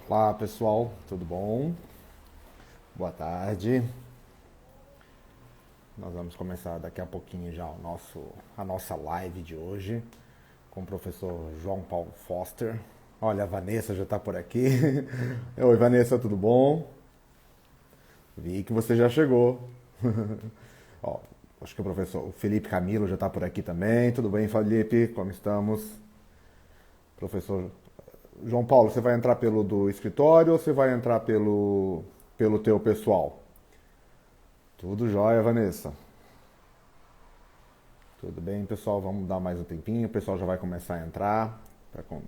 Olá pessoal, tudo bom? Boa tarde. Nós vamos começar daqui a pouquinho já a nossa live de hoje com o professor João Paulo Foster. Olha, a Vanessa já está por aqui. Oi Vanessa, tudo bom? Vi que você já chegou. Ó, acho que o professor o Felipe Camilo já está por aqui também. Tudo bem, Felipe? Como estamos? Professor João Paulo, você vai entrar pelo do escritório ou você vai entrar pelo teu pessoal? Tudo jóia, Vanessa. Tudo bem, pessoal? Vamos dar mais um tempinho. O pessoal já vai começar a entrar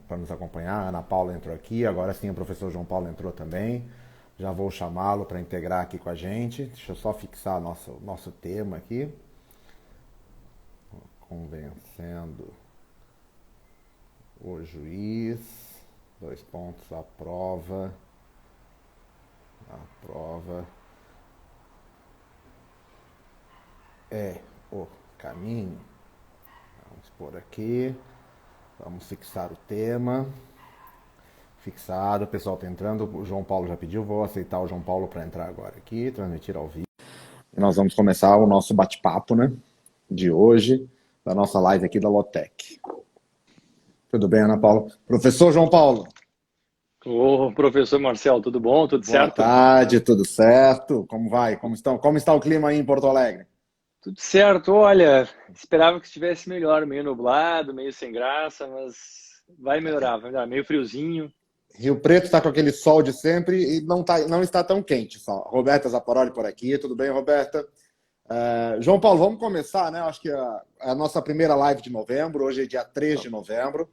para nos acompanhar. A Ana Paula entrou aqui, agora sim o professor João Paulo entrou também. Já vou chamá-lo para integrar aqui com a gente. Deixa eu só fixar nosso tema aqui. Convencendo o juiz. Dois pontos. A prova. A prova é o caminho. Vamos por aqui. Vamos fixar o tema. Fixado, o pessoal está entrando. O João Paulo já pediu, vou aceitar o João Paulo para entrar agora aqui, transmitir ao vivo. E nós vamos começar o nosso bate-papo, né? De hoje, da nossa live aqui da Lotec. Tudo bem, Ana Paula? Professor João Paulo, Ô, professor Marcel, tudo bom? Tudo boa certo? tarde, tudo certo? Como vai? Como está o clima aí em Porto Alegre? Tudo certo. Olha, esperava que estivesse melhor, meio nublado, meio sem graça, mas vai melhorar. Meio friozinho. Rio Preto está com aquele sol de sempre e não está tão quente só. Roberta Zaporoli por aqui, tudo bem, Roberta? João Paulo, vamos começar, né? Acho que a nossa primeira live de novembro, hoje é dia 3 de novembro.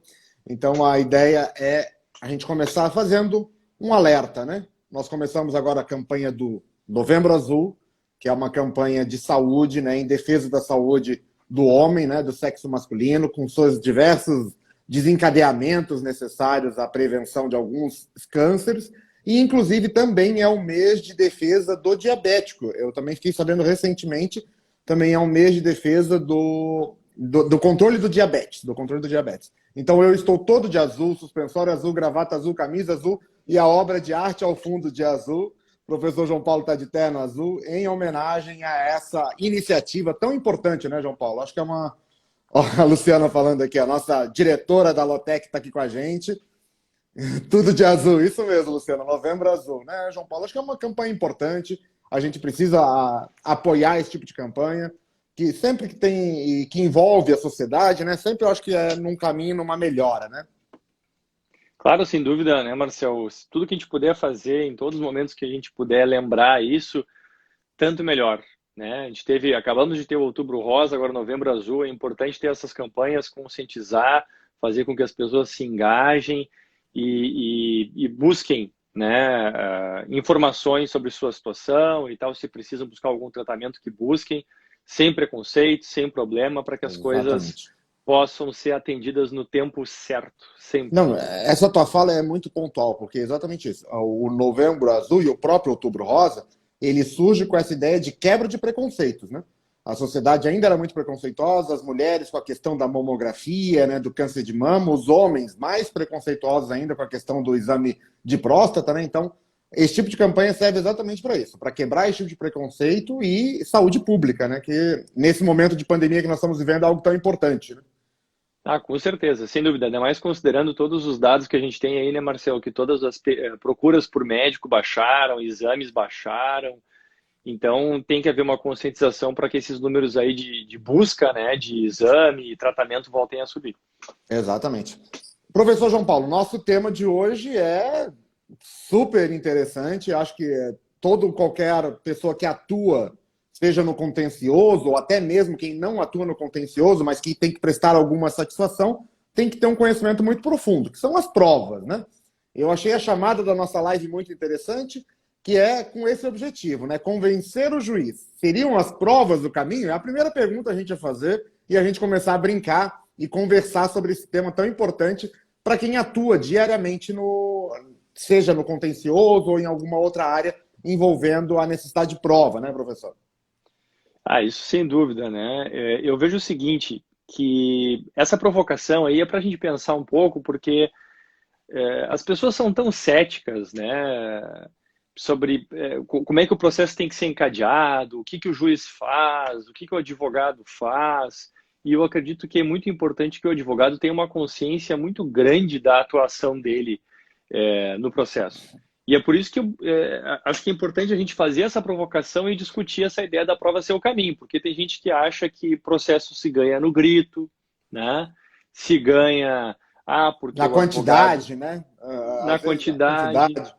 Então a ideia é a gente começar fazendo um alerta, né? Nós começamos agora a campanha do Novembro Azul, que é uma campanha de saúde, né, em defesa da saúde do homem, né, do sexo masculino, com seus diversos desencadeamentos necessários à prevenção de alguns cânceres. E, inclusive, também é o mês de defesa do diabético. Eu também fiquei sabendo recentemente, também é um mês de defesa do controle do diabetes, do controle do diabetes. Então, eu estou todo de azul, suspensório azul, gravata azul, camisa azul e a obra de arte ao fundo de azul. O professor João Paulo está de terno azul, em homenagem a essa iniciativa tão importante, né, João Paulo? Acho que é uma... Ó, a Luciana falando aqui, a nossa diretora da Lotec está aqui com a gente. Tudo de azul, isso mesmo, Luciano, Novembro Azul, né, João Paulo? Acho que é uma campanha importante, a gente precisa apoiar esse tipo de campanha, que sempre que tem, que envolve a sociedade, né, sempre eu acho que é num caminho, numa melhora, né? Claro, sem dúvida, né, Marcel? Tudo que a gente puder fazer, em todos os momentos que a gente puder lembrar isso, tanto melhor, né? Acabamos de ter o Outubro Rosa, agora Novembro Azul. É importante ter essas campanhas, conscientizar, fazer com que as pessoas se engajem e busquem, né, informações sobre sua situação e tal. Se precisam buscar algum tratamento, que busquem, sem preconceito, sem problema, para que as coisas Exatamente. possam ser atendidas no tempo certo, sempre. Não, essa tua fala é muito pontual, porque é exatamente isso. O Novembro Azul e o próprio Outubro Rosa, ele surge com essa ideia de quebra de preconceitos, né? A sociedade ainda era muito preconceituosa, as mulheres com a questão da mamografia, né, do câncer de mama, os homens mais preconceituosos ainda com a questão do exame de próstata, né? Então, esse tipo de campanha serve exatamente para isso, para quebrar esse tipo de preconceito e saúde pública, né? Que nesse momento de pandemia que nós estamos vivendo é algo tão importante, né? Ah, com certeza, sem dúvida. Ainda mais considerando todos os dados que a gente tem aí, né, Marcelo? Que todas as procuras por médico baixaram, exames baixaram. Então, tem que haver uma conscientização para que esses números aí de busca, né, de exame e tratamento voltem a subir. Exatamente. Professor João Paulo, nosso tema de hoje é super interessante. Acho que qualquer pessoa que atua, seja no contencioso, ou até mesmo quem não atua no contencioso, mas que tem que prestar alguma satisfação, tem que ter um conhecimento muito profundo, que são as provas, né? Eu achei a chamada da nossa live muito interessante, que é com esse objetivo, né? Convencer o juiz. Seriam as provas do caminho? É a primeira pergunta a gente a fazer e a gente começar a brincar e conversar sobre esse tema tão importante para quem atua diariamente seja no contencioso ou em alguma outra área envolvendo a necessidade de prova, né, professor? Ah, isso sem dúvida, né? Eu vejo o seguinte, que essa provocação aí é para a gente pensar um pouco, porque as pessoas são tão céticas, né, sobre como é que o processo tem que ser encadeado, o que que o juiz faz, o que que o advogado faz. E eu acredito que é muito importante que o advogado tenha uma consciência muito grande da atuação dele no processo. E é por isso que eu acho que é importante a gente fazer essa provocação e discutir essa ideia da prova ser o caminho, porque tem gente que acha que processo se ganha no grito, né? Se ganha, porque Na o advogado, quantidade, né? na Às vezes na quantidade, quantidade.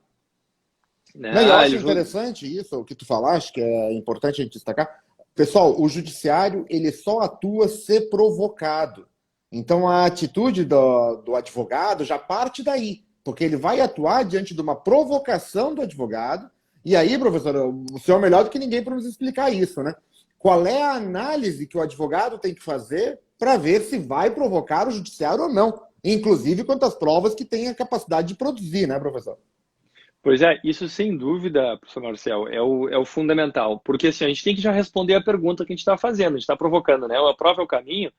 né? Não, e eu acho Ele joga. interessante isso, o que tu falaste, que é importante a gente destacar. Pessoal, o judiciário, ele só atua se provocado. Então, a atitude do advogado já parte daí, porque ele vai atuar diante de uma provocação do advogado. E aí, professor, o senhor é melhor do que ninguém para nos explicar isso, né? Qual é a análise que o advogado tem que fazer para ver se vai provocar o judiciário ou não? Inclusive, quantas provas que tem a capacidade de produzir, né, professor? Pois é, isso sem dúvida, professor Marcel, é o fundamental, porque assim, a gente tem que já responder a pergunta que a gente está fazendo, a gente está provocando, né? A prova é o caminho,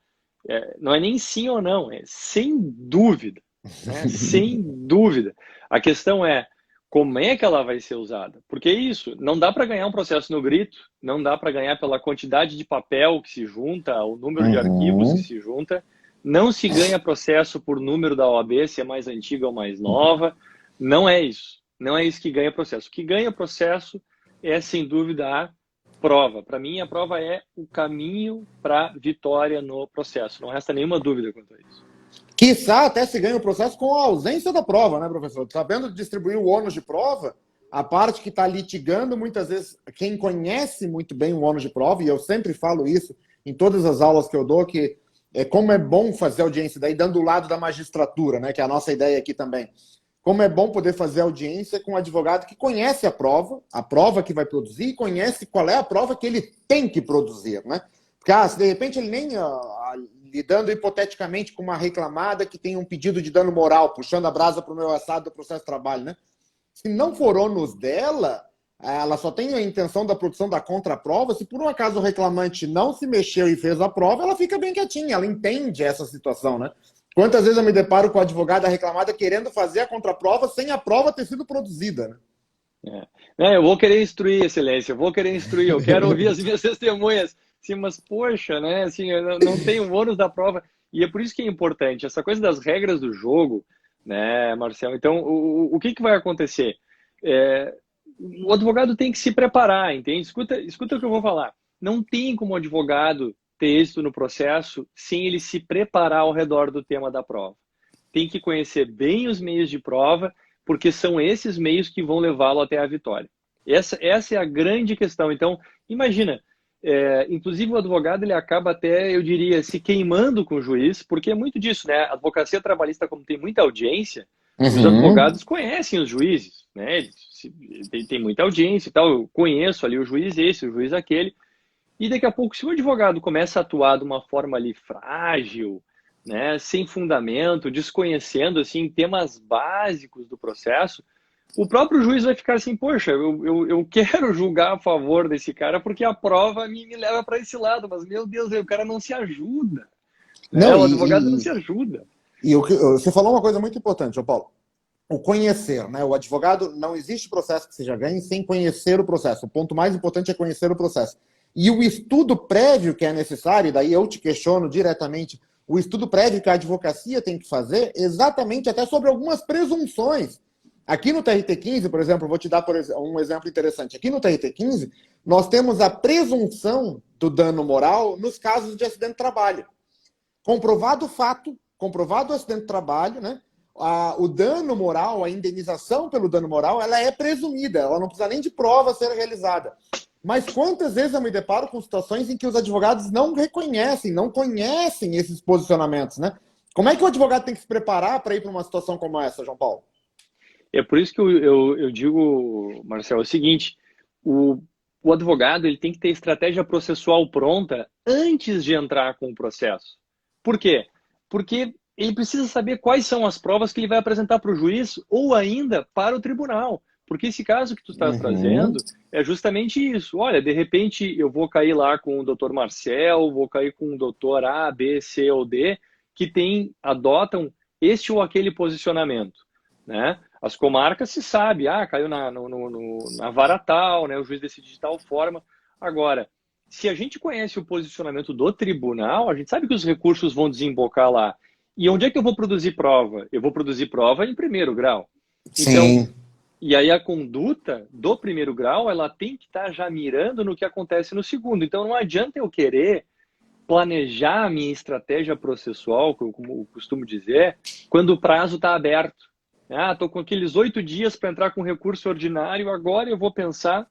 não é nem sim ou não, é sem dúvida, né? Sem dúvida. A questão é como é que ela vai ser usada, porque isso, não dá para ganhar um processo no grito, não dá para ganhar pela quantidade de papel que se junta, o número de arquivos que Uhum. se junta, não se ganha processo por número da OAB, se é mais antiga ou mais nova, não é isso. Não é isso que ganha processo. O que ganha processo é, sem dúvida, a prova. Para mim, a prova é o caminho para vitória no processo. Não resta nenhuma dúvida quanto a isso. Quiçá até se ganha o processo com a ausência da prova, né, professor? Sabendo distribuir o ônus de prova, a parte que está litigando, muitas vezes, quem conhece muito bem o ônus de prova, e eu sempre falo isso em todas as aulas que eu dou, que como é bom fazer audiência, daí dando o lado da magistratura, né, que é a nossa ideia aqui também. Como é bom poder fazer audiência com um advogado que conhece a prova que vai produzir, e conhece qual é a prova que ele tem que produzir, né? Porque, se de repente ele nem, lidando hipoteticamente com uma reclamada que tem um pedido de dano moral, puxando a brasa para o meu assado do processo de trabalho, né? Se não for ônus dela, ela só tem a intenção da produção da contraprova. Se por um acaso o reclamante não se mexeu e fez a prova, ela fica bem quietinha, ela entende essa situação, né? Quantas vezes eu me deparo com a advogada reclamada querendo fazer a contraprova sem a prova ter sido produzida, né? Eu vou querer instruir, excelência, eu vou querer instruir, eu quero ouvir as minhas testemunhas. Sim, mas poxa, né? Assim, eu não tenho o ônus da prova. E é por isso que é importante essa coisa das regras do jogo, né, Marcelo? Então, o que vai acontecer? O advogado tem que se preparar, entende? Escuta o que eu vou falar. Não tem como o advogado ter êxito no processo sem ele se preparar ao redor do tema da prova. Tem que conhecer bem os meios de prova, porque são esses meios que vão levá-lo até a vitória. Essa é a grande questão. Então, imagina, inclusive o advogado ele acaba até, eu diria, se queimando com o juiz, porque é muito disso, né? A advocacia trabalhista, como tem muita audiência, os Uhum. advogados conhecem os juízes, né? Tem muita audiência e tal, eu conheço ali o juiz esse, o juiz aquele, e daqui a pouco, se o advogado começa a atuar de uma forma ali frágil, né, sem fundamento, desconhecendo assim temas básicos do processo, o próprio juiz vai ficar assim, poxa, eu quero julgar a favor desse cara porque a prova me leva para esse lado, mas meu Deus, o cara não se ajuda, né? Não, O advogado não se ajuda. você falou uma coisa muito importante, João Paulo. O conhecer, né? O advogado, não existe processo que seja ganho sem conhecer o processo. O ponto mais importante é conhecer o processo. E o estudo prévio que é necessário, e daí eu te questiono diretamente, o estudo prévio que a advocacia tem que fazer, exatamente até sobre algumas presunções. Aqui no TRT15, por exemplo, vou te dar um exemplo interessante. Aqui no TRT15, nós temos a presunção do dano moral nos casos de acidente de trabalho. Comprovado o fato, comprovado o acidente de trabalho, né? O dano moral, a indenização pelo dano moral, ela é presumida, ela não precisa nem de prova ser realizada. Mas quantas vezes eu me deparo com situações em que os advogados não reconhecem, não conhecem esses posicionamentos, né? Como é que o advogado tem que se preparar para ir para uma situação como essa, João Paulo? É por isso que eu digo, Marcelo, é o seguinte, o advogado ele tem que ter estratégia processual pronta antes de entrar com o processo. Por quê? Porque ele precisa saber quais são as provas que ele vai apresentar para o juiz ou ainda para o tribunal. Porque esse caso que tu estás Uhum. trazendo é justamente isso. Olha, de repente eu vou cair lá com o doutor Marcel, vou cair com o doutor A, B, C ou D, que adotam este ou aquele posicionamento. né? As comarcas se sabe, caiu na vara tal, né? O juiz decide de tal forma. Agora, se a gente conhece o posicionamento do tribunal, a gente sabe que os recursos vão desembocar lá. E onde é que eu vou produzir prova? Eu vou produzir prova em primeiro grau. Então, Sim. e aí a conduta do primeiro grau, ela tem que estar já mirando no que acontece no segundo. Então, não adianta eu querer planejar a minha estratégia processual, como eu costumo dizer, quando o prazo está aberto. Estou com aqueles 8 dias para entrar com recurso ordinário, agora eu vou pensar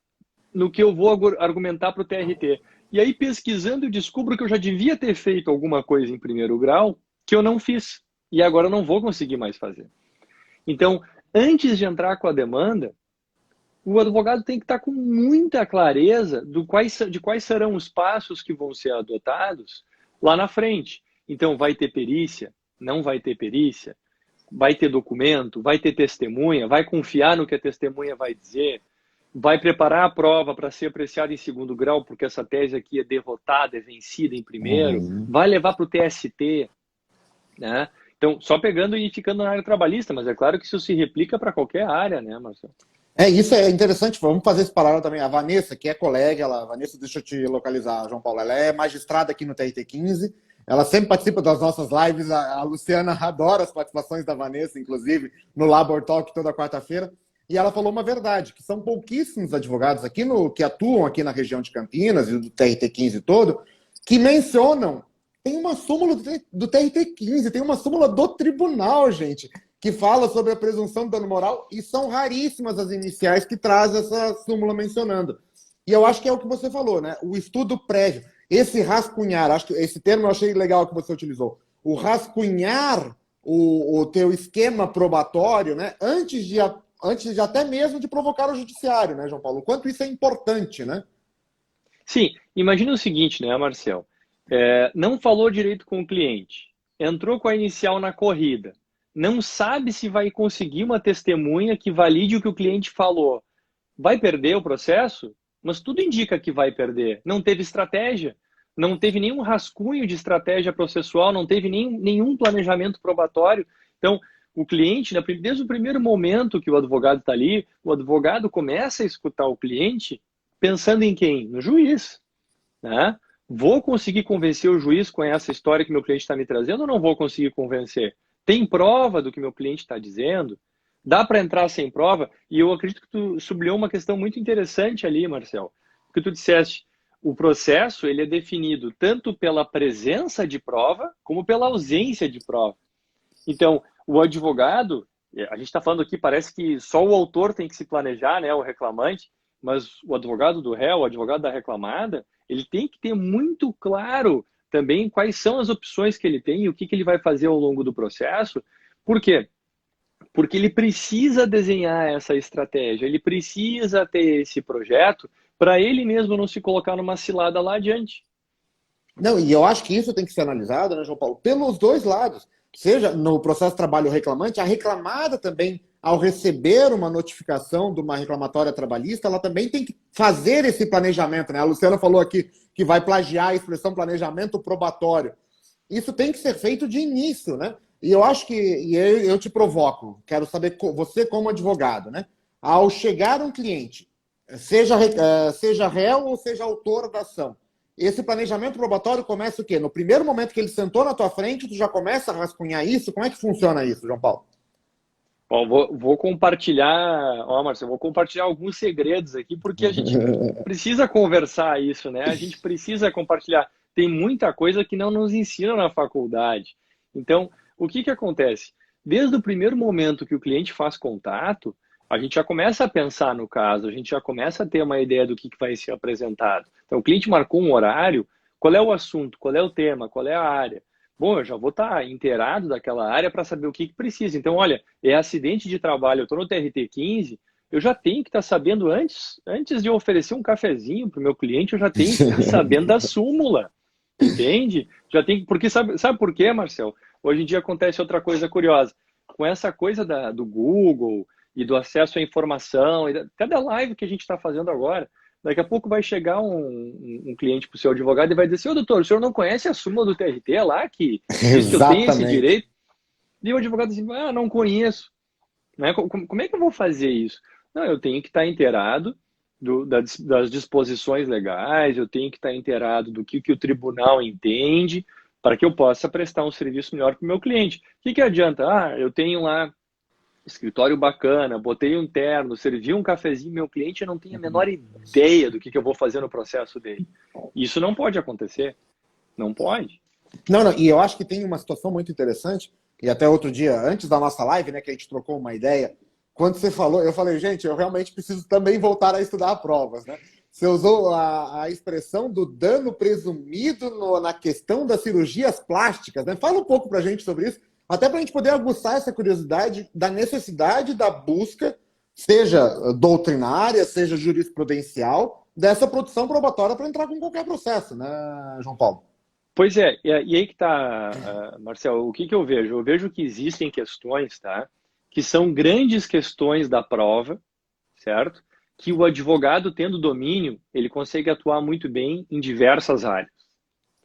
no que eu vou argumentar para o TRT. E aí, pesquisando, eu descubro que eu já devia ter feito alguma coisa em primeiro grau que eu não fiz. E agora eu não vou conseguir mais fazer. Então, antes de entrar com a demanda, o advogado tem que estar com muita clareza de quais serão os passos que vão ser adotados lá na frente. Então, vai ter perícia? Não vai ter perícia? Vai ter documento? Vai ter testemunha? Vai confiar no que a testemunha vai dizer? Vai preparar a prova para ser apreciada em segundo grau, porque essa tese aqui é derrotada, é vencida em primeiro? Vai levar para o TST? Né? Então, só pegando e ficando na área trabalhista, mas é claro que isso se replica para qualquer área, né, Marcelo? Isso é interessante, vamos fazer esse paralelo também. A Vanessa, que é colega, Vanessa, deixa eu te localizar, João Paulo, ela é magistrada aqui no TRT15, ela sempre participa das nossas lives, a Luciana adora as participações da Vanessa, inclusive, no Labor Talk toda quarta-feira, e ela falou uma verdade, que são pouquíssimos advogados aqui que atuam aqui na região de Campinas e do TRT15 todo, que mencionam, tem uma súmula do TRT15, tem uma súmula do tribunal, gente, que fala sobre a presunção do dano moral, e são raríssimas as iniciais que trazem essa súmula mencionando. E eu acho que é o que você falou, né? O estudo prévio, esse rascunhar, acho que esse termo eu achei legal que você utilizou, o rascunhar o teu esquema probatório, né? Antes de até mesmo de provocar o judiciário, né, João Paulo? O quanto isso é importante, né? Sim, imagina o seguinte, né, Marcel? Não falou direito com o cliente, entrou com a inicial na corrida, não sabe se vai conseguir uma testemunha que valide o que o cliente falou. Vai perder o processo? Mas tudo indica que vai perder. Não teve estratégia, não teve nenhum rascunho de estratégia processual, não teve nenhum planejamento probatório. Então, o cliente, desde o primeiro momento que o advogado está ali, o advogado começa a escutar o cliente pensando em quem? No juiz, né? Vou conseguir convencer o juiz com essa história que meu cliente está me trazendo ou não vou conseguir convencer? Tem prova do que meu cliente está dizendo? Dá para entrar sem prova? E eu acredito que tu sublinhou uma questão muito interessante ali, Marcel. Porque tu disseste, o processo ele é definido tanto pela presença de prova como pela ausência de prova. Então, o advogado, a gente está falando aqui, parece que só o autor tem que se planejar, né, o reclamante, mas o advogado do réu, o advogado da reclamada, ele tem que ter muito claro também quais são as opções que ele tem e o que ele vai fazer ao longo do processo. Por quê? Porque ele precisa desenhar essa estratégia, ele precisa ter esse projeto para ele mesmo não se colocar numa cilada lá adiante. Não, e eu acho que isso tem que ser analisado, né, João Paulo, pelos dois lados. Seja no processo de trabalho reclamante, a reclamada também, ao receber uma notificação de uma reclamatória trabalhista, ela também tem que fazer esse planejamento, né? A Luciana falou aqui que vai plagiar a expressão planejamento probatório. Isso tem que ser feito de início, né? E eu acho que, eu te provoco, quero saber, você como advogado, né? Ao chegar um cliente, seja réu ou seja autor da ação, esse planejamento probatório começa o quê? No primeiro momento que ele sentou na tua frente, tu já começa a rascunhar isso? Como é que funciona isso, João Paulo? Bom, vou compartilhar, Marcelo, vou compartilhar alguns segredos aqui, porque a gente precisa conversar isso, né? A gente precisa compartilhar. Tem muita coisa que não nos ensinam na faculdade. Então, o que acontece? Desde o primeiro momento que o cliente faz contato, a gente já começa a pensar no caso, a gente já começa a ter uma ideia do que vai ser apresentado. Então, o cliente marcou um horário, qual é o assunto, qual é o tema, qual é a área? Bom, eu já vou estar inteirado daquela área para saber o que precisa. Então, olha, é acidente de trabalho, eu estou no TRT15, eu já tenho que estar sabendo antes de eu oferecer um cafezinho para o meu cliente, eu já tenho que estar sabendo da súmula, entende? Já tem, porque sabe por quê, Marcel? Hoje em dia acontece outra coisa curiosa. Com essa coisa do Google e do acesso à informação, e até da live que a gente está fazendo agora, daqui a pouco vai chegar um cliente para o seu advogado e vai dizer assim, doutor, o senhor não conhece a súmula do TRT lá que diz que eu tenho esse direito? E o advogado diz, não conheço. né? Como é que eu vou fazer isso? Não, eu tenho que estar inteirado das disposições legais, eu tenho que estar inteirado do que o tribunal entende, para que eu possa prestar um serviço melhor para o meu cliente. O que adianta? Ah, eu tenho lá escritório bacana, botei um terno, servi um cafezinho, meu cliente não tem a menor ideia do que eu vou fazer no processo dele. Isso não pode acontecer. Não pode. Não, não, e eu acho que tem uma situação muito interessante, e até outro dia, antes da nossa live, né, que a gente trocou uma ideia, quando você falou, eu falei, gente, eu realmente preciso também voltar a estudar provas, né? Você usou a expressão do dano presumido na questão das cirurgias plásticas, né? Fala um pouco pra gente sobre isso, até para a gente poder aguçar essa curiosidade da necessidade da busca, seja doutrinária, seja jurisprudencial, dessa produção probatória para entrar com qualquer processo, né, João Paulo? Pois é, e aí que tá, Marcelo, o que eu vejo? Eu vejo que existem questões, tá, que são grandes questões da prova, certo? Que o advogado, tendo domínio, ele consegue atuar muito bem em diversas áreas,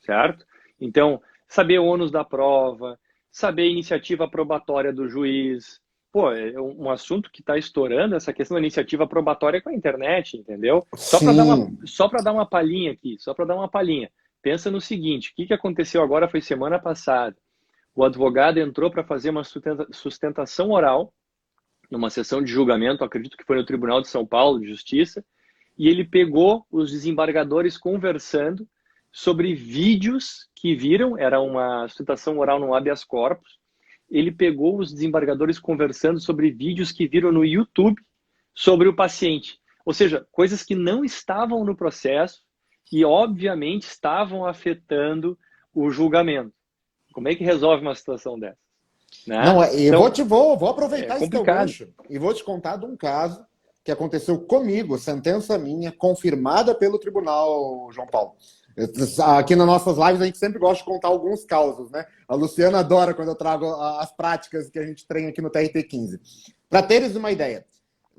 certo? Então, saber o ônus da prova, saber a iniciativa probatória do juiz. Pô, é um assunto que está estourando essa questão da iniciativa probatória com a internet, entendeu? Sim. Só para dar uma palhinha aqui, só para dar uma palhinha. Pensa no seguinte, o que aconteceu agora foi semana passada. O advogado entrou para fazer uma sustentação oral numa sessão de julgamento, acredito que foi no Tribunal de São Paulo de Justiça, e ele pegou os desembargadores conversando sobre vídeos que viram, era uma sustentação oral no habeas corpus, ele pegou os desembargadores conversando sobre vídeos que viram no YouTube sobre o paciente. Ou seja, coisas que não estavam no processo e, obviamente, estavam afetando o julgamento. Como é que resolve uma situação dessa? Né? Não, eu Então, vou aproveitar esse teu complicado. gancho e vou te contar de um caso que aconteceu comigo, sentença minha, confirmada pelo tribunal, João Paulo. Aqui nas nossas lives a gente sempre gosta de contar alguns causos, né? A Luciana adora quando eu trago as práticas que a gente treina aqui no TRT15. Para teres uma ideia,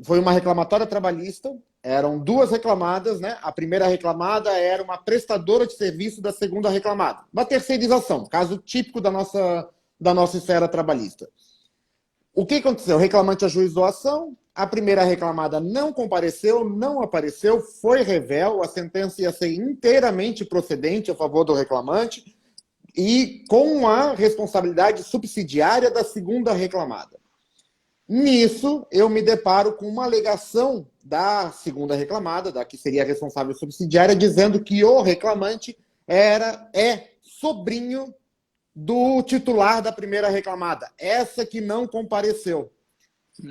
foi uma reclamatória trabalhista, eram duas reclamadas, né? A primeira reclamada era uma prestadora de serviço da segunda reclamada. Uma terceirização, caso típico da nossa esfera trabalhista. O que aconteceu? O reclamante ajuizou a ação, a primeira reclamada não compareceu, não apareceu, foi revel, a sentença ia ser inteiramente procedente a favor do reclamante e com a responsabilidade subsidiária da segunda reclamada. Nisso, eu me deparo com uma alegação da segunda reclamada, da que seria a responsável subsidiária, dizendo que o reclamante é sobrinho do titular da primeira reclamada, essa que não compareceu.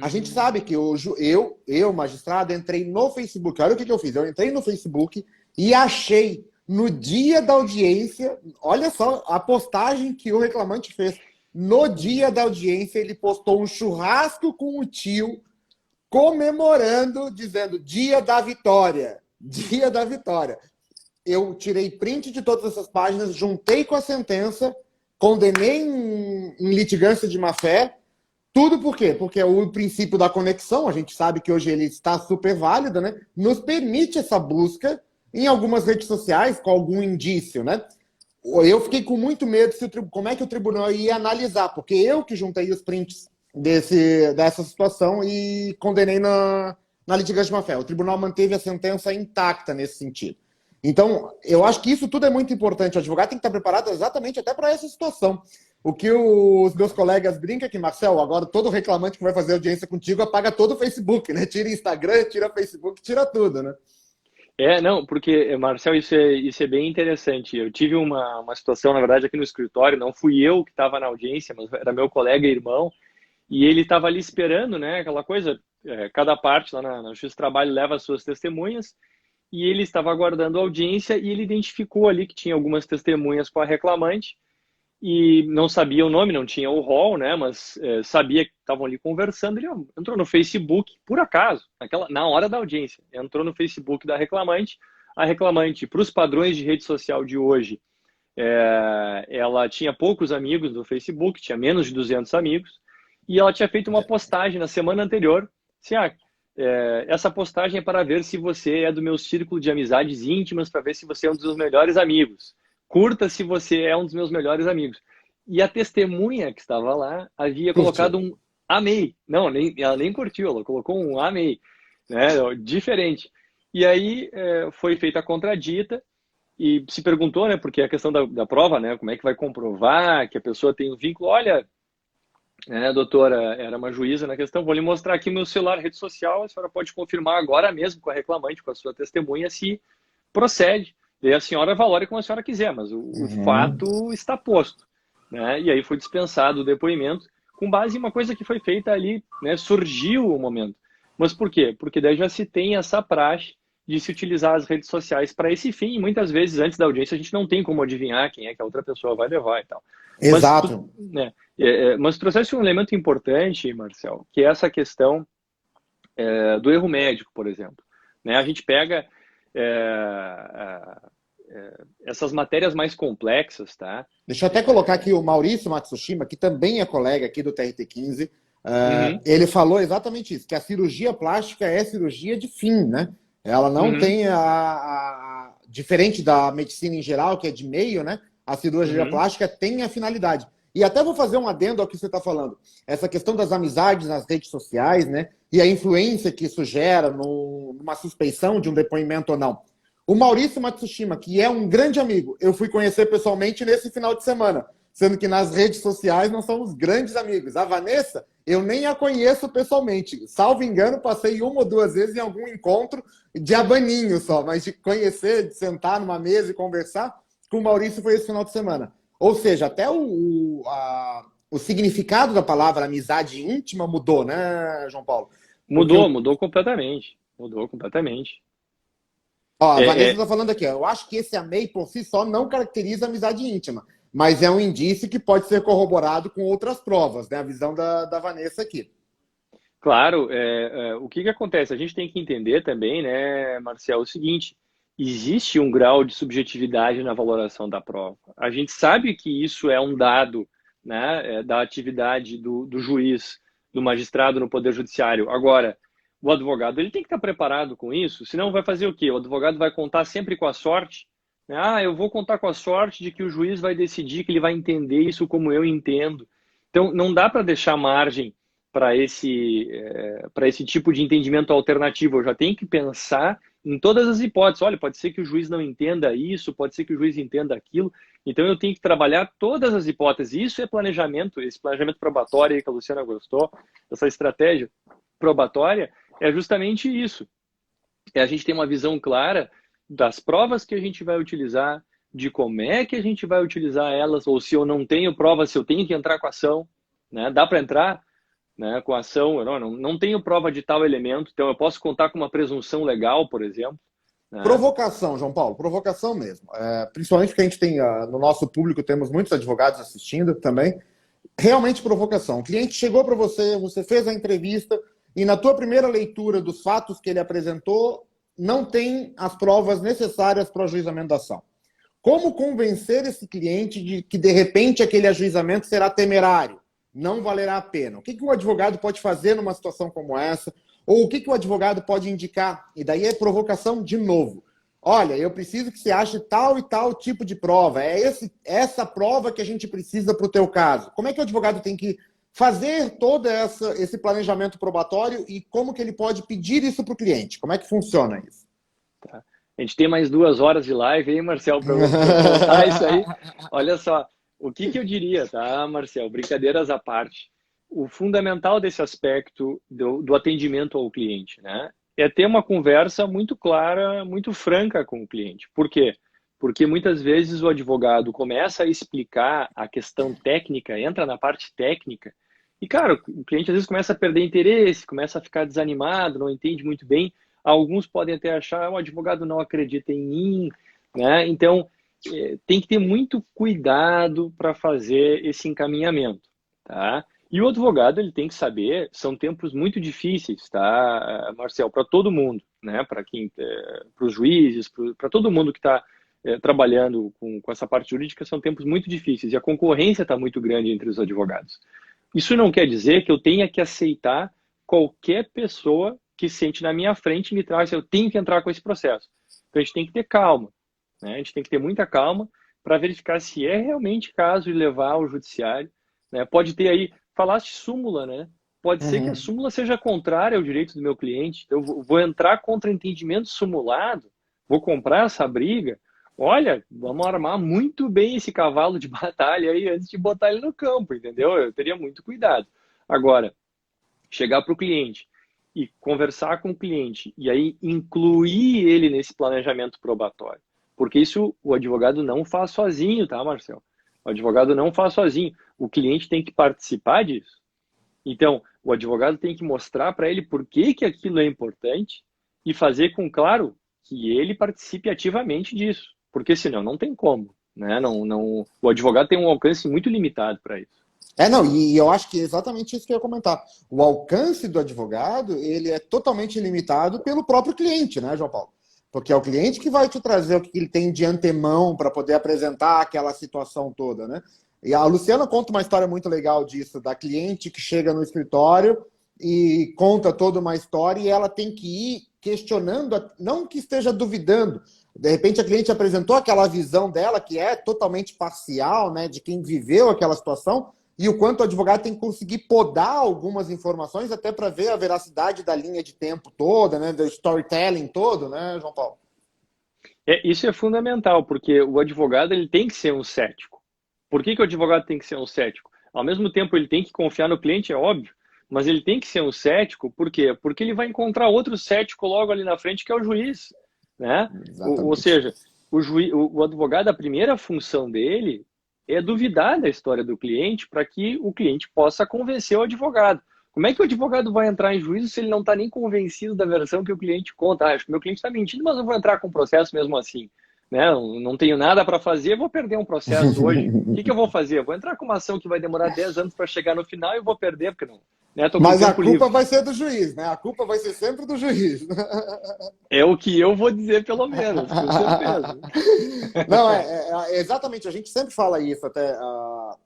A gente sabe que eu, magistrado, entrei no Facebook. Olha o que eu fiz. Eu entrei no Facebook e achei, no dia da audiência, olha só a postagem que o reclamante fez. No dia da audiência, ele postou um churrasco com o tio, comemorando, dizendo dia da vitória. Dia da vitória. Eu tirei print de todas essas páginas, juntei com a sentença, condenei em litigância de má-fé. Tudo por quê? Porque o princípio da conexão, a gente sabe que hoje ele está super válido, né? Nos permite essa busca em algumas redes sociais com algum indício, né? Eu fiquei com muito medo como é que o tribunal ia analisar, porque eu que juntei os prints dessa situação e condenei na litigância de má-fé. O tribunal manteve a sentença intacta nesse sentido. Então, eu acho que isso tudo é muito importante. O advogado tem que estar preparado exatamente até para essa situação. O que os meus colegas brincam aqui, Marcel, agora todo reclamante que vai fazer audiência contigo apaga todo o Facebook, né? Tira Instagram, tira Facebook, tira tudo, né? Não, porque, Marcel, isso é bem interessante. Eu tive uma situação, na verdade, aqui no escritório, não fui eu que estava na audiência, mas era meu colega e irmão, e ele estava ali esperando, né? Aquela coisa, cada parte lá na Justiça do Trabalho leva as suas testemunhas, e ele estava aguardando a audiência e ele identificou ali que tinha algumas testemunhas com a reclamante e não sabia o nome, não tinha o rol, né? Mas sabia que estavam ali conversando. Ele entrou no Facebook, por acaso, na hora da audiência, entrou no Facebook da reclamante. A reclamante, para os padrões de rede social de hoje, ela tinha poucos amigos no Facebook, tinha menos de 200 amigos, e ela tinha feito uma postagem na semana anterior, assim, essa postagem é para ver se você é do meu círculo de amizades íntimas, para ver se você é um dos meus melhores amigos. Curta se você é um dos meus melhores amigos. E a testemunha que estava lá havia colocado amei. Não, ela nem curtiu, ela colocou um amei, né? Diferente. E aí foi feita a contradita e se perguntou, né, porque a questão da prova, né, como é que vai comprovar que a pessoa tem um vínculo? Olha, doutora, era uma juíza na questão, vou lhe mostrar aqui meu celular, rede social, a senhora pode confirmar agora mesmo com a reclamante, com a sua testemunha, se procede. E a senhora valore como a senhora quiser, mas o Uhum. fato está posto, né? E aí foi dispensado o depoimento com base em uma coisa que foi feita ali, né? Surgiu o momento. Mas por quê? Porque daí já se tem essa praxe de se utilizar as redes sociais para esse fim, e muitas vezes antes da audiência a gente não tem como adivinhar quem é que a outra pessoa vai levar e tal. Mas tu, Exato. né, mas trouxesse um elemento importante, Marcel, que é essa questão do erro médico, por exemplo. Né? A gente pega essas matérias mais complexas, tá? Deixa eu até colocar aqui o Maurício Matsushima, que também é colega aqui do TRT15. Uhum, Ele falou exatamente isso, que a cirurgia plástica é cirurgia de fim, né? Ela não uhum, tem diferente da medicina em geral, que é de meio, né? A cirurgia uhum. plástica tem a finalidade. E até vou fazer um adendo ao que você está falando. Essa questão das amizades nas redes sociais, né? E a influência que isso gera numa suspeição de um depoimento ou não. O Maurício Matsushima, que é um grande amigo, eu fui conhecer pessoalmente nesse final de semana, sendo que nas redes sociais nós somos grandes amigos. A Vanessa, eu nem a conheço pessoalmente. Salvo engano, passei uma ou duas vezes em algum encontro de abaninho só, mas de conhecer, de sentar numa mesa e conversar, com o Maurício foi esse final de semana. Ou seja, até o significado da palavra amizade íntima mudou, né, João Paulo? Porque Mudou completamente. Mudou completamente. ó, a É, Vanessa é, está falando aqui, ó, eu acho que esse amei por si só não caracteriza amizade íntima, mas é um indício que pode ser corroborado com outras provas, né? A visão da Vanessa aqui. claro, o que acontece? A gente tem que entender também, né, Marcel, o seguinte: existe um grau de subjetividade na valoração da prova. A gente sabe que isso é um dado, né, da atividade do juiz, do magistrado no Poder Judiciário. Agora, o advogado ele tem que estar preparado com isso, senão vai fazer o quê? O advogado vai contar sempre com a sorte, né? Ah, eu vou contar com a sorte de que o juiz vai decidir, que ele vai entender isso como eu entendo. Então, não dá para deixar margem para esse tipo de entendimento alternativo. Eu já tenho que pensar em todas as hipóteses. Olha, pode ser que o juiz não entenda isso, pode ser que o juiz entenda aquilo. Então eu tenho que trabalhar todas as hipóteses. Isso é planejamento, esse planejamento probatório aí que a Luciana gostou, essa estratégia probatória é justamente isso. A gente tem uma visão clara das provas que a gente vai utilizar, de como é que a gente vai utilizar elas, ou se eu não tenho prova, se eu tenho que entrar com a ação, né? Dá para entrar, né, com a ação, eu não tenho prova de tal elemento, então eu posso contar com uma presunção legal, por exemplo. Né? Provocação, João Paulo, provocação mesmo. Principalmente porque a gente tem, no nosso público, temos muitos advogados assistindo também. Realmente provocação. O cliente chegou para você, você fez a entrevista e na tua primeira leitura dos fatos que ele apresentou, não tem as provas necessárias para o ajuizamento da ação. Como convencer esse cliente de que, de repente, aquele ajuizamento será temerário, não valerá a pena? O que o advogado pode fazer numa situação como essa? Ou o que o advogado pode indicar? E daí é provocação de novo. Olha, eu preciso que você ache tal e tal tipo de prova. É essa prova que a gente precisa para o teu caso. Como é que o advogado tem que fazer todo esse planejamento probatório e como que ele pode pedir isso para o cliente? Como é que funciona isso? Tá? A gente tem mais 2 horas de live, hein, Marcel, para eu contar isso aí. Olha só, o que eu diria, tá, Marcel? Brincadeiras à parte. O fundamental desse aspecto do atendimento ao cliente, né, é ter uma conversa muito clara, muito franca com o cliente. Por quê? Porque muitas vezes o advogado começa a explicar a questão técnica, entra na parte técnica, e, cara, o cliente às vezes começa a perder interesse, começa a ficar desanimado, não entende muito bem. Alguns podem até achar, o advogado não acredita em mim, né? Então, tem que ter muito cuidado para fazer esse encaminhamento, tá? E o advogado, ele tem que saber, são tempos muito difíceis, tá, Marcel, para todo mundo, né? Para os juízes, para todo mundo que está trabalhando com essa parte jurídica, são tempos muito difíceis e a concorrência está muito grande entre os advogados. Isso não quer dizer que eu tenha que aceitar qualquer pessoa que sente na minha frente e me traz, eu tenho que entrar com esse processo. Então a gente tem que ter calma, né? A gente tem que ter muita calma para verificar se é realmente caso de levar ao judiciário, né? Pode ter aí, falaste súmula, né? pode ser que a Uhum. súmula seja contrária ao direito do meu cliente. Eu vou entrar contra entendimento simulado, vou comprar essa briga. Olha, vamos armar muito bem esse cavalo de batalha aí antes de botar ele no campo, entendeu? Eu teria muito cuidado. Agora, chegar para o cliente e conversar com o cliente e aí incluir ele nesse planejamento probatório. Porque isso o advogado não faz sozinho, tá, Marcel? O advogado não faz sozinho. O cliente tem que participar disso. Então, o advogado tem que mostrar para ele por que que aquilo é importante e fazer com claro que ele participe ativamente disso. Porque senão não tem como, né? O advogado tem um alcance muito limitado para isso. Não, e eu acho que é exatamente isso que eu ia comentar. O alcance do advogado, ele é totalmente limitado pelo próprio cliente, né, João Paulo? Porque é o cliente que vai te trazer o que ele tem de antemão para poder apresentar aquela situação toda, né? E a Luciana conta uma história muito legal disso, da cliente que chega no escritório e conta toda uma história e ela tem que ir questionando, não que esteja duvidando. De repente a cliente apresentou aquela visão dela, que é totalmente parcial, né, de quem viveu aquela situação, e o quanto o advogado tem que conseguir podar algumas informações até para ver a veracidade da linha de tempo toda, né, do storytelling todo, né, João Paulo? Isso é fundamental, porque o advogado ele tem que ser um cético. Por que que o advogado tem que ser um cético? Ao mesmo tempo, ele tem que confiar no cliente, é óbvio, mas ele tem que ser um cético, por quê? Porque ele vai encontrar outro cético logo ali na frente, que é o juiz, né? Ou Exatamente. seja, o advogado, a primeira função dele é duvidar da história do cliente para que o cliente possa convencer o advogado. Como é que o advogado vai entrar em juízo se ele não está nem convencido da versão que o cliente conta? Acho que meu cliente está mentindo, mas eu vou entrar com o processo mesmo assim. Né? Não tenho nada para fazer, vou perder um processo hoje. O que que eu vou fazer? Eu vou entrar com uma ação que vai demorar 10 anos para chegar no final e vou perder, porque não. Né? Estou com Mas a tempo culpa livre. vai ser do juiz, né? A culpa vai ser sempre do juiz. É o que eu vou dizer, pelo menos, com certeza. Não, exatamente, a gente sempre fala isso, até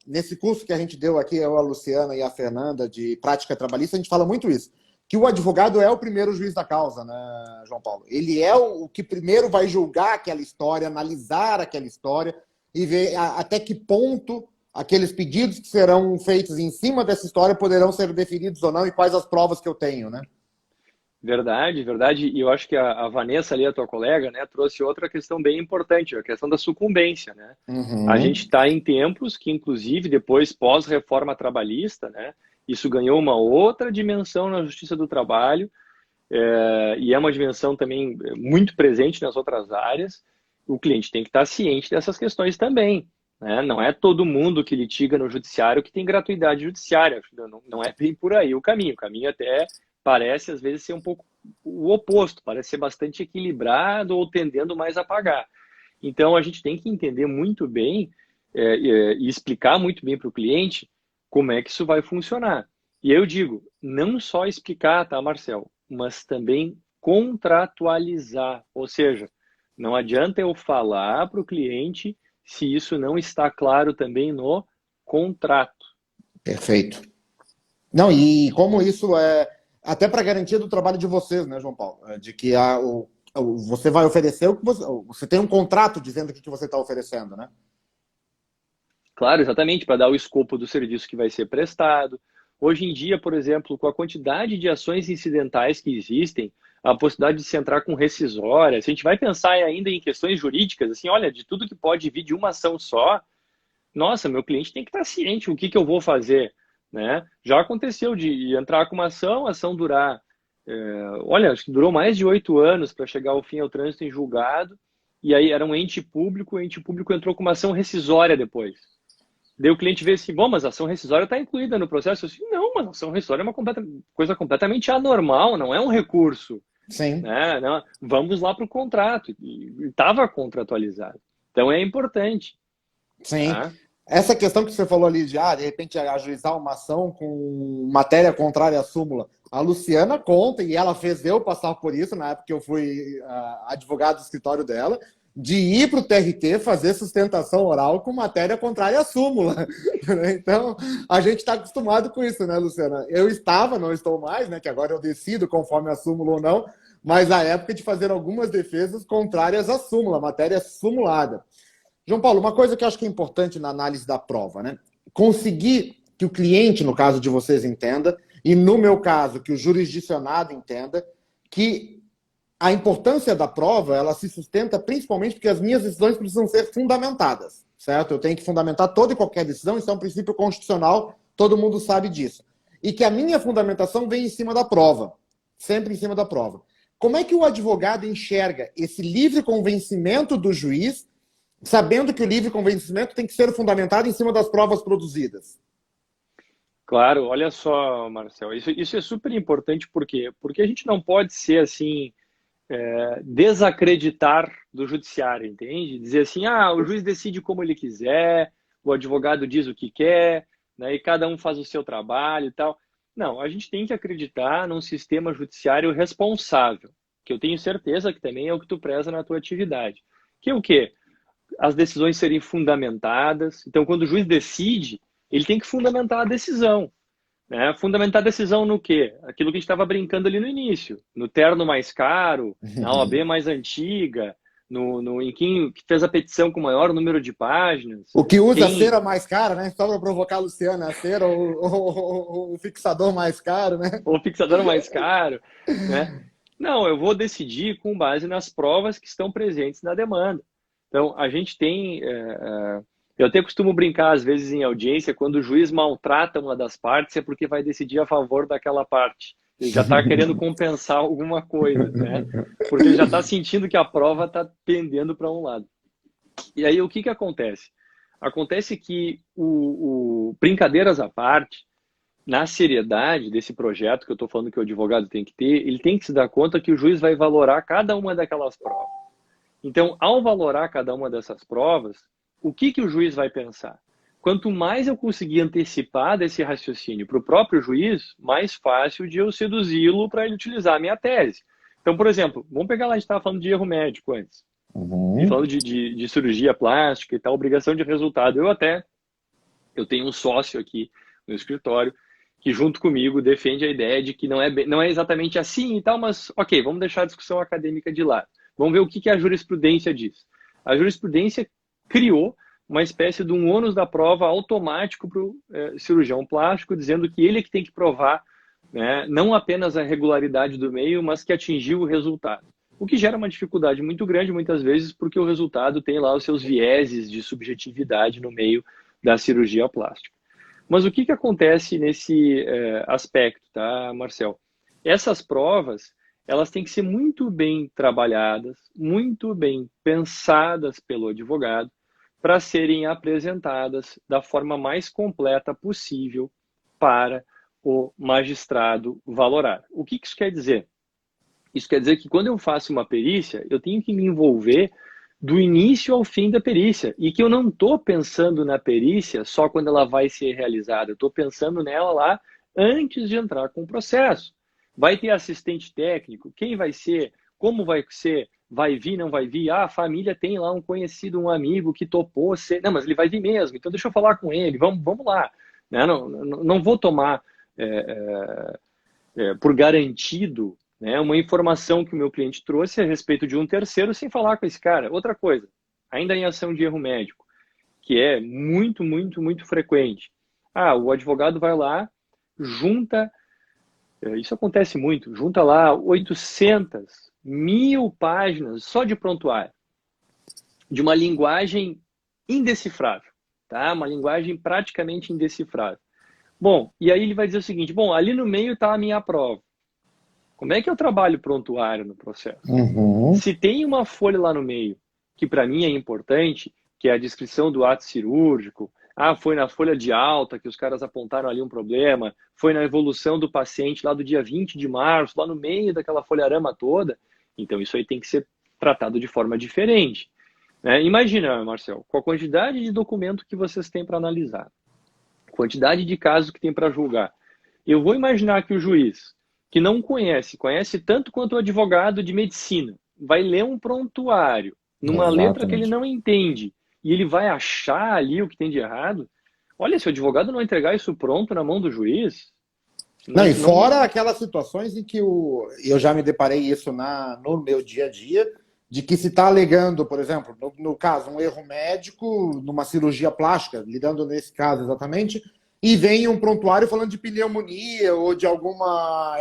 nesse curso que a gente deu aqui, eu, a Luciana e a Fernanda, de prática trabalhista, a gente fala muito isso, que o advogado é o primeiro juiz da causa, né, João Paulo? Ele é o que primeiro vai julgar aquela história, analisar aquela história e ver até que ponto aqueles pedidos que serão feitos em cima dessa história poderão ser definidos ou não e quais as provas que eu tenho, né? Verdade, verdade. E eu acho que a Vanessa ali, a tua colega, né, trouxe outra questão bem importante, a questão da sucumbência, né? A gente Uhum. está em tempos que, inclusive, depois, pós-reforma trabalhista, né, isso ganhou uma outra dimensão na Justiça do Trabalho, e é uma dimensão também muito presente nas outras áreas. O cliente tem que estar ciente dessas questões também, né? Não é todo mundo que litiga no judiciário que tem gratuidade judiciária. Não é bem por aí o caminho. O caminho até parece, às vezes, ser um pouco o oposto, parece ser bastante equilibrado ou tendendo mais a pagar. Então, a gente tem que entender muito bem e explicar muito bem para o cliente como é que isso vai funcionar. E eu digo, não só explicar, tá, Marcel, mas também contratualizar. Ou seja, não adianta eu falar para o cliente se isso não está claro também no contrato. Perfeito. Não, e como isso é até para garantia do trabalho de vocês, né, João Paulo? De que você vai oferecer o que você tem um contrato dizendo o que você está oferecendo, né? Claro, exatamente, para dar o escopo do serviço que vai ser prestado. Hoje em dia, por exemplo, com a quantidade de ações incidentais que existem, a possibilidade de se entrar com rescisória, se a gente vai pensar ainda em questões jurídicas, assim, olha, de tudo que pode vir de uma ação só, nossa, meu cliente tem que estar ciente o que que eu vou fazer, né? Já aconteceu de entrar com uma ação, a ação durar, olha, acho que durou mais de 8 anos para chegar ao fim ao trânsito em julgado, e aí era um ente público, o ente público entrou com uma ação rescisória depois. Daí o cliente vê assim, bom, mas a ação rescisória está incluída no processo. Eu disse, não, mas a ação rescisória é uma coisa completamente anormal, não é um recurso. Sim, Né? Não, vamos lá para o contrato. E estava contratualizado. Então é importante. sim. Tá? Essa questão que você falou ali de repente, ajuizar uma ação com matéria contrária à súmula. A Luciana conta, e ela fez eu passar por isso, na época que eu fui advogado do escritório dela, de ir para o TRT fazer sustentação oral com matéria contrária à súmula. Então, a gente está acostumado com isso, né, Luciana? Eu estava, não estou mais, né, que agora eu decido conforme a súmula ou não, mas a época de fazer algumas defesas contrárias à súmula, matéria sumulada. João Paulo, uma coisa que eu acho que é importante na análise da prova, né? Conseguir que o cliente, no caso de vocês, entenda e no meu caso, que o jurisdicionado entenda que a importância da prova, ela se sustenta principalmente porque as minhas decisões precisam ser fundamentadas, certo? Eu tenho que fundamentar toda e qualquer decisão, isso é um princípio constitucional, todo mundo sabe disso. E que a minha fundamentação vem em cima da prova, sempre em cima da prova. Como é que o advogado enxerga esse livre convencimento do juiz, sabendo que o livre convencimento tem que ser fundamentado em cima das provas produzidas? Claro, olha só, Marcel, isso é super importante, por quê? Porque a gente não pode ser assim, desacreditar do judiciário, entende? Dizer assim, o juiz decide como ele quiser, o advogado diz o que quer, né, e cada um faz o seu trabalho e tal. Não, a gente tem que acreditar num sistema judiciário responsável, que eu tenho certeza que também é o que tu preza na tua atividade. Que é o quê? As decisões serem fundamentadas. Então, quando o juiz decide, ele tem que fundamentar a decisão. Né? Fundamentar a decisão no quê? Aquilo que a gente estava brincando ali no início. No terno mais caro, na OAB mais antiga, em quem fez a petição com maior número de páginas. O que usa a cera mais cara, né? Só para provocar a Luciana, a cera, o fixador mais caro, né? O fixador mais caro, né? Não, eu vou decidir com base nas provas que estão presentes na demanda. Então, a gente tem... eu até costumo brincar, às vezes, em audiência, quando o juiz maltrata uma das partes, é porque vai decidir a favor daquela parte. Ele já está querendo compensar alguma coisa, né? Porque ele já está sentindo que a prova está pendendo para um lado. E aí, o que acontece? Acontece que, brincadeiras à parte, na seriedade desse projeto que eu estou falando que o advogado tem que ter, ele tem que se dar conta que o juiz vai valorar cada uma daquelas provas. Então, ao valorar cada uma dessas provas, o que o juiz vai pensar? Quanto mais eu conseguir antecipar desse raciocínio para o próprio juiz, mais fácil de eu seduzi-lo para ele utilizar a minha tese. Então, por exemplo, vamos pegar lá, a gente estava falando de erro médico antes. E falando de cirurgia plástica e tal, obrigação de resultado. Eu tenho um sócio aqui no escritório que junto comigo defende a ideia de que não é exatamente assim e tal, mas ok, vamos deixar a discussão acadêmica de lado. Vamos ver o que a jurisprudência diz. A jurisprudência criou uma espécie de um ônus da prova automático para o cirurgião plástico, dizendo que ele é que tem que provar, né, não apenas a regularidade do meio, mas que atingiu o resultado. O que gera uma dificuldade muito grande, muitas vezes, porque o resultado tem lá os seus vieses de subjetividade no meio da cirurgia plástica. Mas o que acontece nesse aspecto, tá, Marcel? Essas provas, elas têm que ser muito bem trabalhadas, muito bem pensadas pelo advogado, para serem apresentadas da forma mais completa possível para o magistrado valorar. O que isso quer dizer? Isso quer dizer que quando eu faço uma perícia, eu tenho que me envolver do início ao fim da perícia. E que eu não estou pensando na perícia só quando ela vai ser realizada. Eu estou pensando nela lá antes de entrar com o processo. Vai ter assistente técnico? Quem vai ser? Como vai ser? Vai vir, não vai vir? A família tem lá um conhecido, um amigo que topou ser... Não, mas ele vai vir mesmo, então deixa eu falar com ele, vamos lá. Não vou tomar por garantido, né, uma informação que o meu cliente trouxe a respeito de um terceiro sem falar com esse cara. Outra coisa, ainda em ação de erro médico, que é muito, muito, muito frequente. O advogado vai lá, junta, isso acontece muito, junta lá 800, 1000 páginas só de prontuário, de uma linguagem indecifrável, tá? Uma linguagem praticamente indecifrável. Bom, e aí ele vai dizer o seguinte, ali no meio está a minha prova. Como é que eu trabalho prontuário no processo? Se tem uma folha lá no meio, que para mim é importante, que é a descrição do ato cirúrgico, foi na folha de alta que os caras apontaram ali um problema, foi na evolução do paciente lá do dia 20 de março, lá no meio daquela folharama toda, então isso aí tem que ser tratado de forma diferente. Né? Imagina, Marcel, com a quantidade de documento que vocês têm para analisar, quantidade de casos que tem para julgar, eu vou imaginar que o juiz, que não conhece tanto quanto o advogado de medicina, vai ler um prontuário numa letra que ele não entende e ele vai achar ali o que tem de errado. Olha, se o advogado não entregar isso pronto na mão do juiz... E fora aquelas situações em que eu já me deparei isso no meu dia a dia, de que se está alegando, por exemplo, no caso, um erro médico numa cirurgia plástica, lidando nesse caso exatamente, e vem um prontuário falando de pneumonia ou de alguma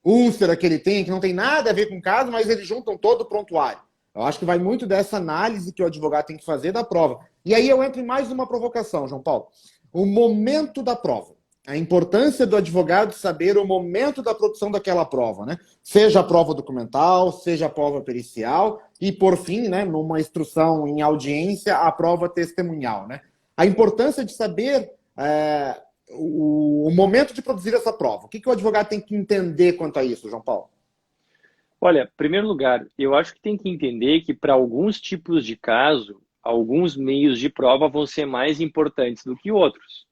úlcera que ele tem, que não tem nada a ver com o caso, mas eles juntam todo o prontuário. Eu acho que vai muito dessa análise que o advogado tem que fazer da prova. E aí eu entro em mais uma provocação, João Paulo. O momento da prova. A importância do advogado saber o momento da produção daquela prova, né? Seja a prova documental, seja a prova pericial e, por fim, né, numa instrução em audiência, a prova testemunhal, né? A importância de saber o momento de produzir essa prova. O que o advogado tem que entender quanto a isso, João Paulo? Olha, em primeiro lugar, eu acho que tem que entender que para alguns tipos de caso, alguns meios de prova vão ser mais importantes do que outros,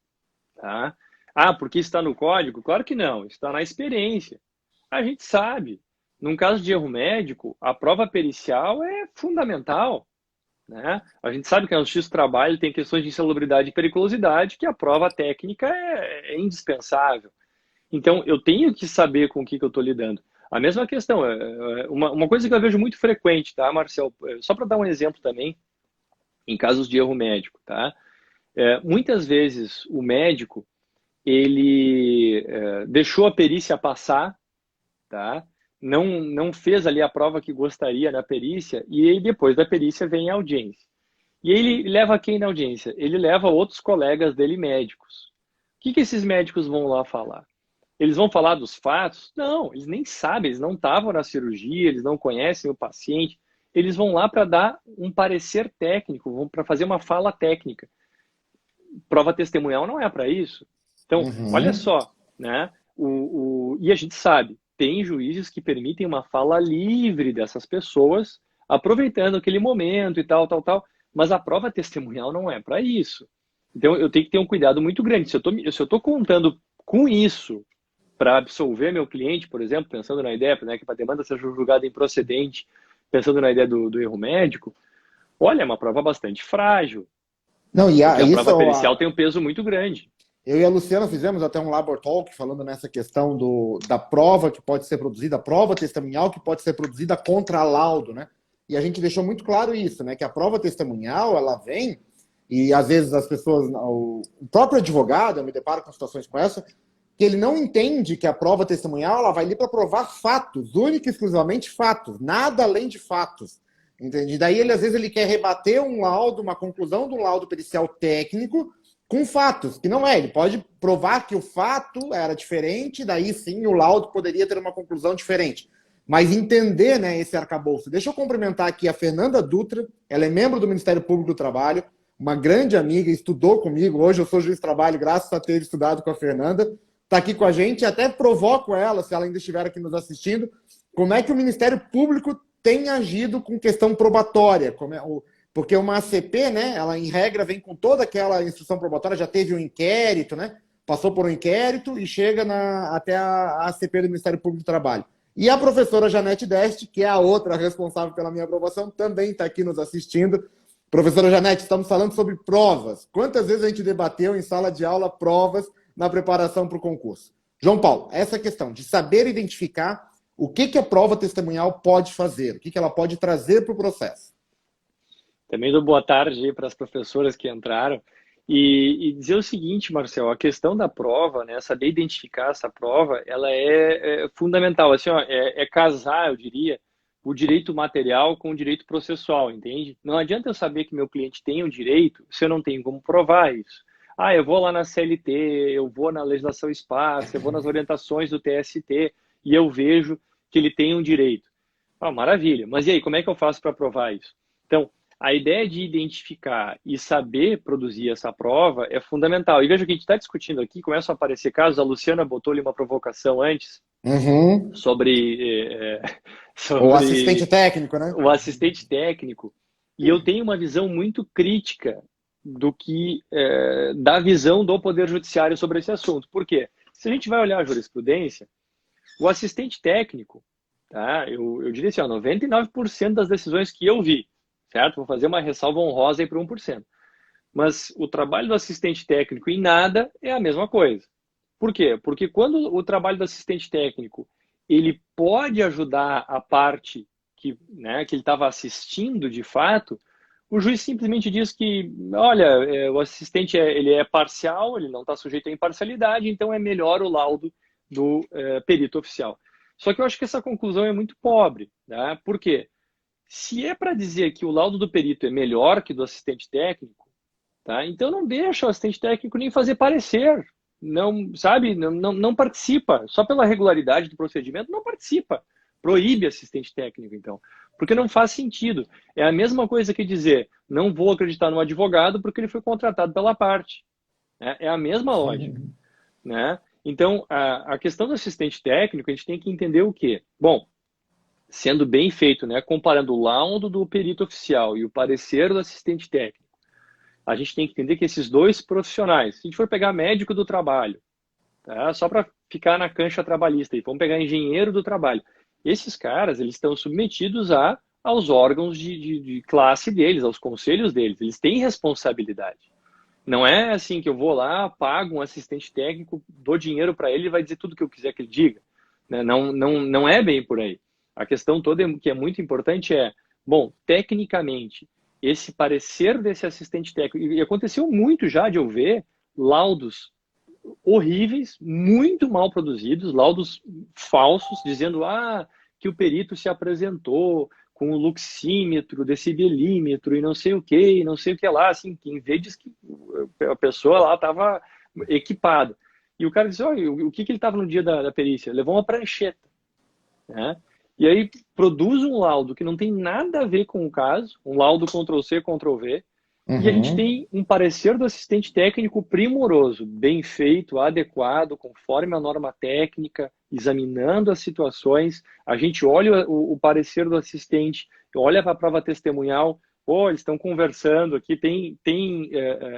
tá? Ah, porque está no código? Claro que não, está na experiência. A gente sabe, num caso de erro médico, a prova pericial é fundamental, né? A gente sabe que no Justiça do Trabalho tem questões de insalubridade e periculosidade que a prova técnica é indispensável. Então, eu tenho que saber com o que eu estou lidando. A mesma questão, uma coisa que eu vejo muito frequente, tá, Marcel? Só para dar um exemplo também, em casos de erro médico, tá? Muitas vezes o médico, ele deixou a perícia passar, tá? Não fez ali a prova que gostaria na perícia, e aí depois da perícia vem a audiência. E ele leva quem na audiência? Ele leva outros colegas dele médicos. O que esses médicos vão lá falar? Eles vão falar dos fatos? Não, eles nem sabem, eles não estavam na cirurgia, eles não conhecem o paciente. Eles vão lá para dar um parecer técnico, vão para fazer uma fala técnica. Prova testemunhal não é para isso. Então, olha só, né? E a gente sabe, tem juízes que permitem uma fala livre dessas pessoas, aproveitando aquele momento e tal, mas a prova testemunhal não é para isso. Então, eu tenho que ter um cuidado muito grande. Se eu estou contando com isso para absolver meu cliente, por exemplo, pensando na ideia, né, que a demanda seja julgada improcedente, pensando na ideia do erro médico, olha, é uma prova bastante frágil. Não, e porque a prova pericial tem um peso muito grande. Eu e a Luciana fizemos até um Labor Talk falando nessa questão da prova que pode ser produzida, a prova testemunhal que pode ser produzida contra laudo, né? E a gente deixou muito claro isso, né? Que a prova testemunhal, ela vem, e às vezes as pessoas, o próprio advogado, eu me deparo com situações como essa, que ele não entende que a prova testemunhal, ela vai ali para provar fatos, única e exclusivamente fatos, nada além de fatos. Entende? Daí ele, às vezes, ele quer rebater um laudo, uma conclusão de um laudo pericial técnico, com fatos, que não é. Ele pode provar que o fato era diferente, daí sim o laudo poderia ter uma conclusão diferente. Mas entender, né, esse arcabouço. Deixa eu cumprimentar aqui a Fernanda Dutra, ela é membro do Ministério Público do Trabalho, uma grande amiga, estudou comigo, hoje eu sou juiz de trabalho, graças a ter estudado com a Fernanda, está aqui com a gente, até provoco ela, se ela ainda estiver aqui nos assistindo, como é que o Ministério Público tem agido com questão probatória, porque uma ACP, né, ela em regra vem com toda aquela instrução probatória, já teve um inquérito, né, passou por um inquérito e chega até a ACP do Ministério Público do Trabalho. E a professora Janete Deste, que é a outra responsável pela minha aprovação, também está aqui nos assistindo. Professora Janete, estamos falando sobre provas. Quantas vezes a gente debateu em sala de aula provas na preparação para o concurso? João Paulo, essa questão de saber identificar o que a prova testemunhal pode fazer, o que ela pode trazer para o processo. Também dou boa tarde para as professoras que entraram. E dizer o seguinte, Marcel, a questão da prova, né, saber identificar essa prova, ela é fundamental. Assim, ó, casar, eu diria, o direito material com o direito processual, entende? Não adianta eu saber que meu cliente tem um direito se eu não tenho como provar isso. Ah, eu vou lá na CLT, eu vou na legislação esparsa, eu vou nas orientações do TST e eu vejo que ele tem um direito. Ah, maravilha. Mas e aí, como é que eu faço para provar isso? Então, a ideia de identificar e saber produzir essa prova é fundamental. E veja que a gente está discutindo aqui, começam a aparecer casos, a Luciana botou-lhe uma provocação antes sobre o assistente técnico, né? O assistente técnico. E eu tenho uma visão muito crítica da visão do Poder Judiciário sobre esse assunto. Por quê? Se a gente vai olhar a jurisprudência, o assistente técnico, tá? Eu diria assim, 99% das decisões que eu vi, certo? Vou fazer uma ressalva honrosa aí para 1%. Mas o trabalho do assistente técnico em nada é a mesma coisa. Por quê? Porque quando o trabalho do assistente técnico ele pode ajudar a parte que ele estava assistindo de fato, o juiz simplesmente diz que, olha, o assistente ele é parcial, ele não está sujeito à imparcialidade, então é melhor o laudo do perito oficial. Só que eu acho que essa conclusão é muito pobre, né? Por quê? Se é para dizer que o laudo do perito é melhor que do assistente técnico, tá? Então não deixa o assistente técnico nem fazer parecer, não, sabe? Não participa, só pela regularidade do procedimento, não participa. Proíbe assistente técnico, então, porque não faz sentido. É a mesma coisa que dizer, não vou acreditar no advogado porque ele foi contratado pela parte. Né? É a mesma lógica, né? Então, a questão do assistente técnico, a gente tem que entender o quê? Bom, sendo bem feito, né, comparando o laudo do perito oficial e o parecer do assistente técnico, a gente tem que entender que esses dois profissionais, se a gente for pegar médico do trabalho, tá, só para ficar na cancha trabalhista, e vamos pegar engenheiro do trabalho, esses caras, eles estão submetidos aos órgãos de classe deles, aos conselhos deles, eles têm responsabilidade. Não é assim que eu vou lá, pago um assistente técnico, dou dinheiro para ele e vai dizer tudo que eu quiser que ele diga. Não é bem por aí. A questão toda que é muito importante é, bom, tecnicamente, esse parecer desse assistente técnico, e aconteceu muito já de eu ver laudos horríveis, muito mal produzidos, laudos falsos, dizendo que o perito se apresentou com o luxímetro, decibelímetro e não sei o que, e não sei o que lá, assim, que em vez diz que a pessoa lá estava equipada. E o cara disse, olha, o que ele estava no dia da perícia? Levou uma prancheta, né? E aí produz um laudo que não tem nada a ver com o caso, um laudo Ctrl+C, Ctrl+V, e a gente tem um parecer do assistente técnico primoroso, bem feito, adequado, conforme a norma técnica, examinando as situações. A gente olha o parecer do assistente, olha para a prova testemunhal, eles estão conversando aqui, tem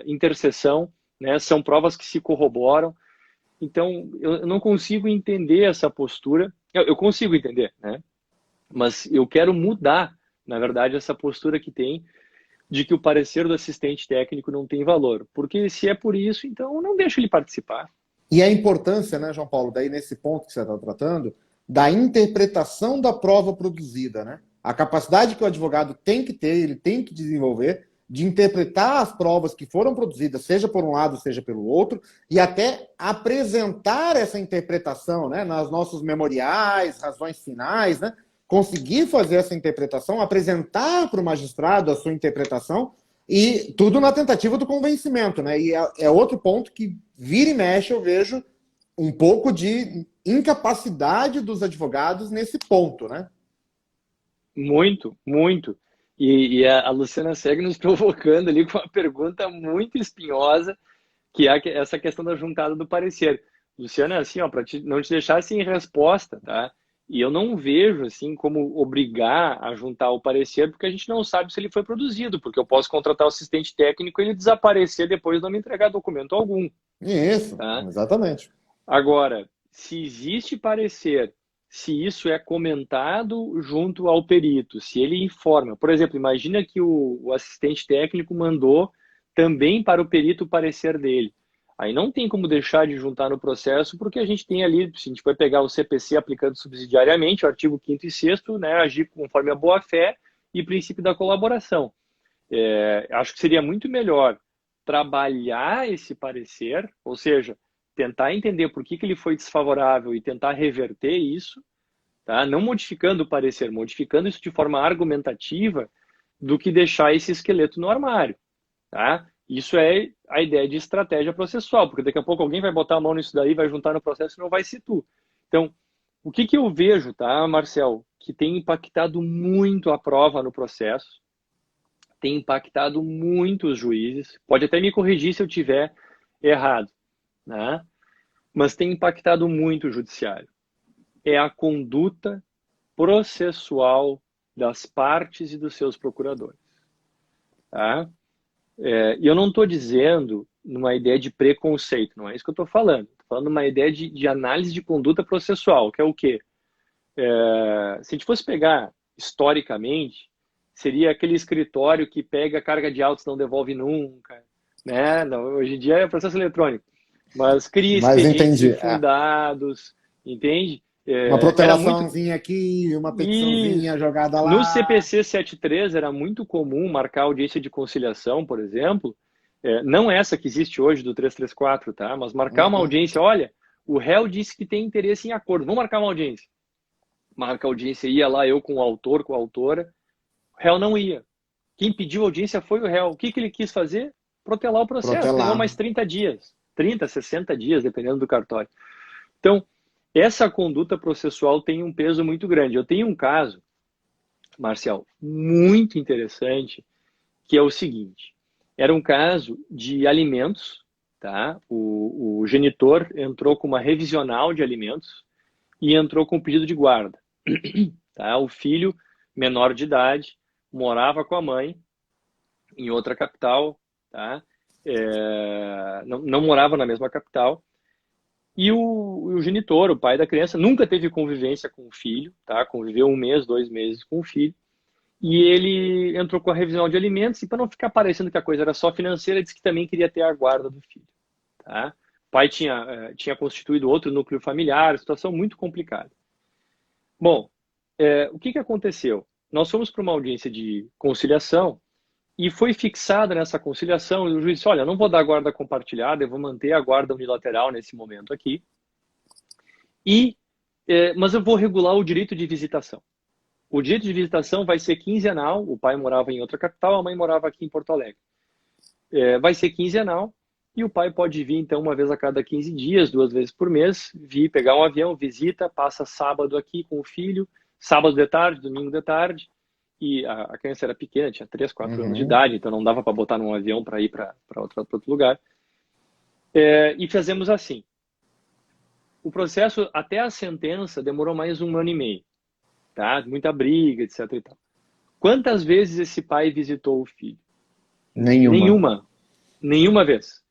interseção, né? São provas que se corroboram. Então, eu não consigo entender essa postura. Eu consigo entender, né? Mas eu quero mudar, na verdade, essa postura que tem de que o parecer do assistente técnico não tem valor. Porque se é por isso, então não deixa ele participar. E a importância, né, João Paulo, daí nesse ponto que você está tratando, da interpretação da prova produzida, né? A capacidade que o advogado tem que ter, ele tem que desenvolver, de interpretar as provas que foram produzidas, seja por um lado, seja pelo outro, e até apresentar essa interpretação, né, nas nossos memoriais, razões finais, né? Conseguir fazer essa interpretação, apresentar para o magistrado a sua interpretação, e tudo na tentativa do convencimento, né? E é outro ponto que vira e mexe, eu vejo um pouco de incapacidade dos advogados nesse ponto, né? Muito, muito. E a Luciana segue nos provocando ali com uma pergunta muito espinhosa, que é essa questão da juntada do parecer. Luciana, assim, ó, para não te deixar sem resposta, tá? E eu não vejo assim como obrigar a juntar o parecer, porque a gente não sabe se ele foi produzido, porque eu posso contratar o assistente técnico e ele desaparecer depois de não me entregar documento algum. Isso, tá? Exatamente. Agora, se existe parecer, se isso é comentado junto ao perito, se ele informa. Por exemplo, imagina que o assistente técnico mandou também para o perito o parecer dele. Aí não tem como deixar de juntar no processo, porque a gente tem ali, se a gente vai pegar o CPC aplicando subsidiariamente, o artigo 5º e 6º, né, agir conforme a boa-fé e princípio da colaboração. Acho que seria muito melhor trabalhar esse parecer, ou seja, tentar entender por que ele foi desfavorável e tentar reverter isso, tá? Não modificando o parecer, modificando isso de forma argumentativa, do que deixar esse esqueleto no armário, tá? Isso é a ideia de estratégia processual, porque daqui a pouco alguém vai botar a mão nisso daí, vai juntar no processo e não vai ser tu. Então, o que eu vejo, tá, Marcel, que tem impactado muito a prova no processo, tem impactado muito os juízes, pode até me corrigir se eu tiver errado, né? Mas tem impactado muito o judiciário. É a conduta processual das partes e dos seus procuradores, tá? E eu não estou dizendo numa ideia de preconceito, não é isso que eu estou falando. Estou falando numa ideia de análise de conduta processual, que é o quê? Se a gente fosse pegar historicamente, seria aquele escritório que pega a carga de autos e não devolve nunca, né? Não, hoje em dia é processo eletrônico, mas cria expedientes infundados, entende? Uma Era muito... protelaçãozinha aqui, uma petiçãozinha Isso. jogada lá. No CPC 73 era muito comum marcar audiência de conciliação, por exemplo, não essa que existe hoje do 334, tá? Mas marcar uma Uhum. audiência, olha, o réu disse que tem interesse em acordo, vamos marcar uma audiência. Marca a audiência, ia lá eu com o autor, com a autora, o réu não ia. Quem pediu audiência foi o réu. O que ele quis fazer? Protelar o processo. Levou Protelar. mais 30 dias, 30, 60 dias, dependendo do cartório. Então, essa conduta processual tem um peso muito grande. Eu tenho um caso, Marcial, muito interessante, que é o seguinte. Era um caso de alimentos, tá? O genitor entrou com uma revisional de alimentos e entrou com um pedido de guarda. Tá? O filho, menor de idade, morava com a mãe em outra capital, tá? Não morava na mesma capital. E o genitor, o pai da criança, nunca teve convivência com o filho, tá? Conviveu 1 mês, 2 meses com o filho. E ele entrou com a revisão de alimentos e, para não ficar parecendo que a coisa era só financeira, disse que também queria ter a guarda do filho, tá? O pai tinha constituído outro núcleo familiar, situação muito complicada. Bom, o que aconteceu? Nós fomos para uma audiência de conciliação e foi fixada nessa conciliação, e o juiz disse, olha, não vou dar guarda compartilhada, eu vou manter a guarda unilateral nesse momento aqui, mas eu vou regular o direito de visitação. O direito de visitação vai ser quinzenal, o pai morava em outra capital, a mãe morava aqui em Porto Alegre. Vai ser quinzenal, e o pai pode vir, então, uma vez a cada 15 dias, 2 vezes por mês, vir pegar um avião, visita, passa sábado aqui com o filho, sábado de tarde, domingo de tarde, e a criança era pequena, tinha 3, 4 anos de idade, então não dava para botar num avião para ir para outro lugar. E fazemos assim. O processo, até a sentença, demorou mais 1 ano e meio. Tá? Muita briga, etc. E tal. Quantas vezes esse pai visitou o filho? Nenhuma vez.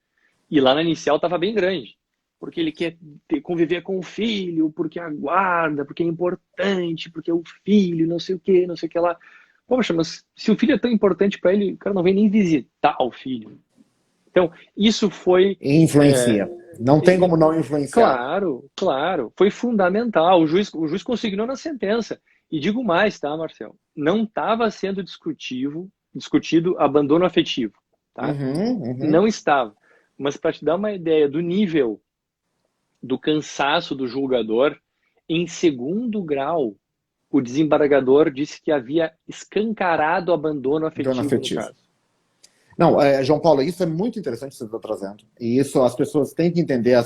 E lá na inicial estava bem grande. Porque ele quer conviver com o filho, porque aguarda, porque é importante, porque é o filho, não sei o que lá. Poxa, mas se o filho é tão importante para ele, o cara não vem nem visitar o filho. Então, isso foi... Influencia. Não tem como não influenciar. Claro. Foi fundamental. O juiz consignou na sentença. E digo mais, tá, Marcel? Não estava sendo discutido abandono afetivo. Tá? Não estava. Mas para te dar uma ideia do nível do cansaço do julgador, em segundo grau, o desembargador disse que havia escancarado abandono afetivo no caso. Não, João Paulo, isso é muito interessante que você está trazendo. E isso as pessoas têm que entender,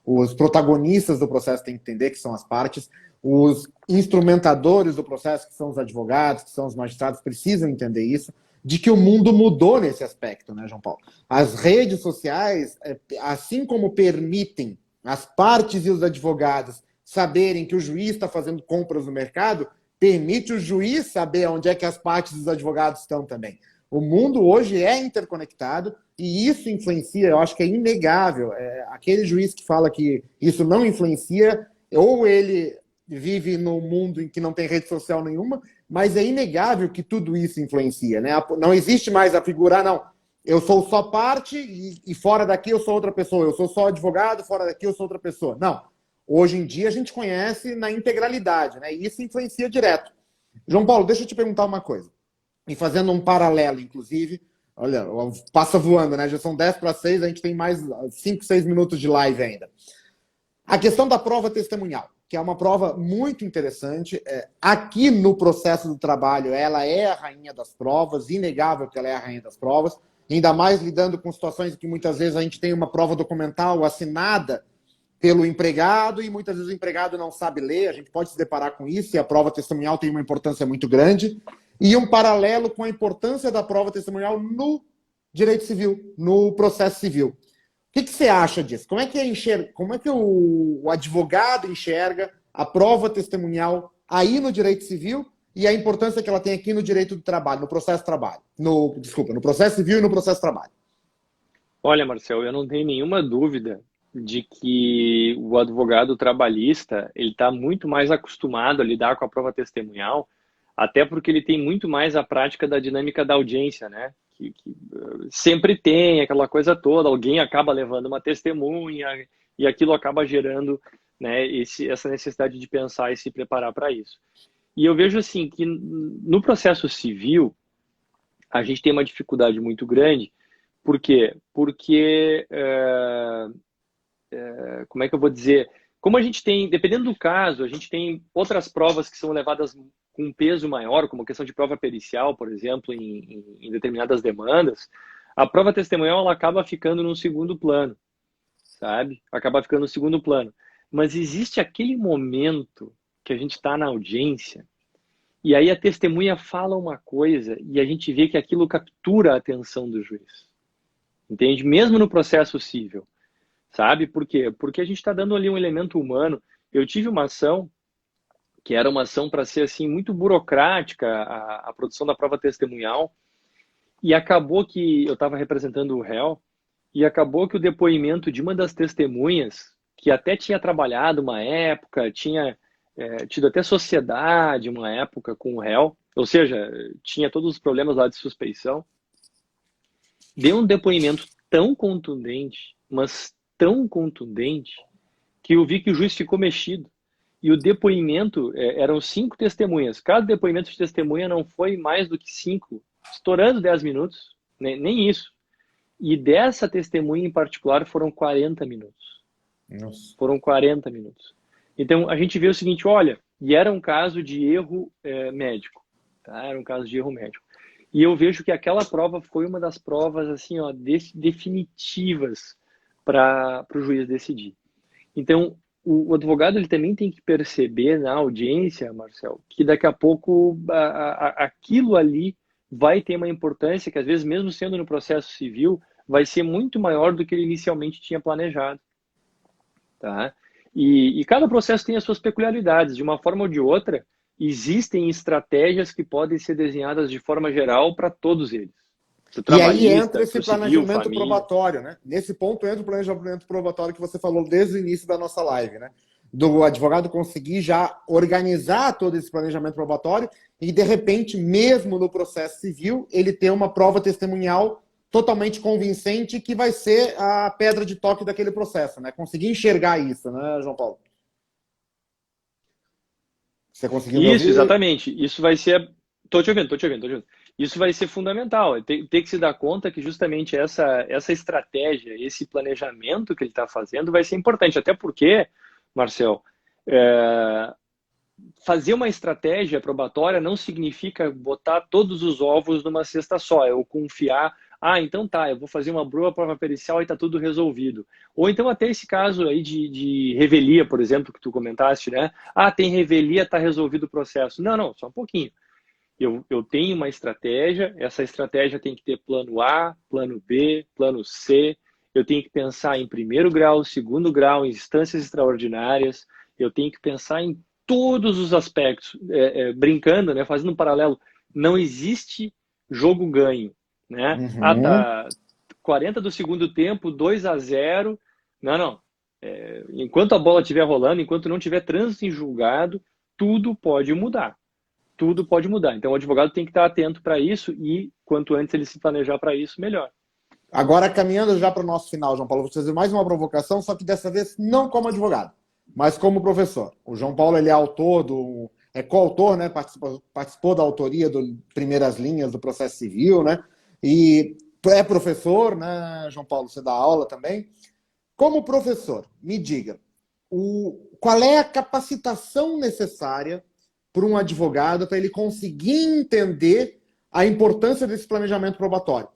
os protagonistas do processo têm que entender, que são as partes, os instrumentadores do processo, que são os advogados, que são os magistrados, precisam entender isso, de que o mundo mudou nesse aspecto, né, João Paulo? As redes sociais, assim como permitem as partes e os advogados saberem que o juiz está fazendo compras no mercado, permite o juiz saber onde é que as partes e os advogados estão também. O mundo hoje é interconectado e isso influencia, eu acho que é inegável. Aquele juiz que fala que isso não influencia, ou ele vive num mundo em que não tem rede social nenhuma, mas é inegável que tudo isso influencia, né? Não existe mais a figura, não, eu sou só parte e fora daqui eu sou outra pessoa, eu sou só advogado, fora daqui eu sou outra pessoa. Não. Hoje em dia a gente conhece na integralidade, né? E isso influencia direto. João Paulo, deixa eu te perguntar uma coisa. E fazendo um paralelo, inclusive, olha, passa voando, né? Já são 10 para 6, a gente tem mais 5, 6 minutos de live ainda. A questão da prova testemunhal, que é uma prova muito interessante. Aqui no processo do trabalho, ela é a rainha das provas, inegável que ela é a rainha das provas, ainda mais lidando com situações em que muitas vezes a gente tem uma prova documental assinada pelo empregado e muitas vezes o empregado não sabe ler, a gente pode se deparar com isso e a prova testemunhal tem uma importância muito grande. E um paralelo com a importância da prova testemunhal no direito civil, no processo civil. O que você acha disso? Como é que o advogado enxerga a prova testemunhal aí no direito civil e a importância que ela tem aqui no direito do trabalho, no processo de trabalho? No processo civil e no processo de trabalho. Olha, Marcel, eu não tenho nenhuma dúvida de que o advogado trabalhista ele está muito mais acostumado a lidar com a prova testemunhal, até porque ele tem muito mais a prática da dinâmica da audiência, né? Que sempre tem aquela coisa toda, alguém acaba levando uma testemunha e aquilo acaba gerando né, essa necessidade de pensar e se preparar para isso. E eu vejo assim que no processo civil a gente tem uma dificuldade muito grande. Por quê? Porque, como é que eu vou dizer? Como a gente tem, dependendo do caso, a gente tem outras provas que são levadas com um peso maior, como a questão de prova pericial, por exemplo, em determinadas demandas, a prova testemunhal ela acaba ficando no segundo plano, sabe? Acaba ficando no segundo plano. Mas existe aquele momento que a gente está na audiência e aí a testemunha fala uma coisa e a gente vê que aquilo captura a atenção do juiz. Entende? Mesmo no processo civil. Sabe? Por quê? Porque a gente está dando ali um elemento humano. Eu tive uma ação que era uma ação para ser assim muito burocrática, a produção da prova testemunhal, e acabou que eu estava representando o réu, e acabou que o depoimento de uma das testemunhas, que até tinha trabalhado uma época, tinha tido até sociedade uma época com o réu, ou seja, tinha todos os problemas lá de suspeição, deu um depoimento tão contundente, mas tão contundente, que eu vi que o juiz ficou mexido. E o depoimento, eram 5 testemunhas. Cada depoimento de testemunha não foi mais do que 5, estourando 10 minutos, nem isso. E dessa testemunha em particular foram 40 minutos. Nossa. Foram 40 minutos. Então a gente vê o seguinte, olha, e era um caso de erro médico. Tá? Era um caso de erro médico. E eu vejo que aquela prova foi uma das provas assim, ó, definitivas para o juiz decidir. Então, o advogado ele também tem que perceber na audiência, Marcel, que daqui a pouco aquilo ali vai ter uma importância que, às vezes, mesmo sendo no processo civil, vai ser muito maior do que ele inicialmente tinha planejado. Tá? E cada processo tem as suas peculiaridades. De uma forma ou de outra, existem estratégias que podem ser desenhadas de forma geral para todos eles. E aí entra esse civil, planejamento família. Probatório, né? Nesse ponto entra o planejamento probatório que você falou desde o início da nossa live, né? Do advogado conseguir já organizar todo esse planejamento probatório e, de repente, mesmo no processo civil, ele ter uma prova testemunhal totalmente convincente que vai ser a pedra de toque daquele processo, né? Conseguir enxergar isso, né, João Paulo? Você conseguiu me ouvir? Isso, exatamente. Isso vai ser... Tô te ouvindo. Isso vai ser fundamental. Tem que se dar conta que justamente essa estratégia, esse planejamento que ele está fazendo vai ser importante. Até porque, Marcel, fazer uma estratégia probatória não significa botar todos os ovos numa cesta só. Eu confiar, então tá, eu vou fazer uma boa prova pericial e tá tudo resolvido. Ou então até esse caso aí de revelia, por exemplo, que tu comentaste, né? Tem revelia, tá resolvido o processo. Não, só um pouquinho. Eu tenho uma estratégia, essa estratégia tem que ter plano A, plano B, plano C, eu tenho que pensar em primeiro grau, segundo grau, em instâncias extraordinárias, eu tenho que pensar em todos os aspectos, brincando, né, fazendo um paralelo, não existe jogo ganho, né? Uhum. Tá 40 do segundo tempo, 2-0, não. Enquanto a bola estiver rolando, enquanto não tiver trânsito em julgado, tudo pode mudar. Tudo pode mudar. Então, o advogado tem que estar atento para isso e, quanto antes ele se planejar para isso, melhor. Agora, caminhando já para o nosso final, João Paulo, vou fazer mais uma provocação, só que dessa vez não como advogado, mas como professor. O João Paulo ele é coautor, né? Participou da autoria do Primeiras Linhas do Processo Civil, né? E é professor, né, João Paulo? Você dá aula também. Como professor, me diga, qual é a capacitação necessária para um advogado para ele conseguir entender a importância desse planejamento probatório?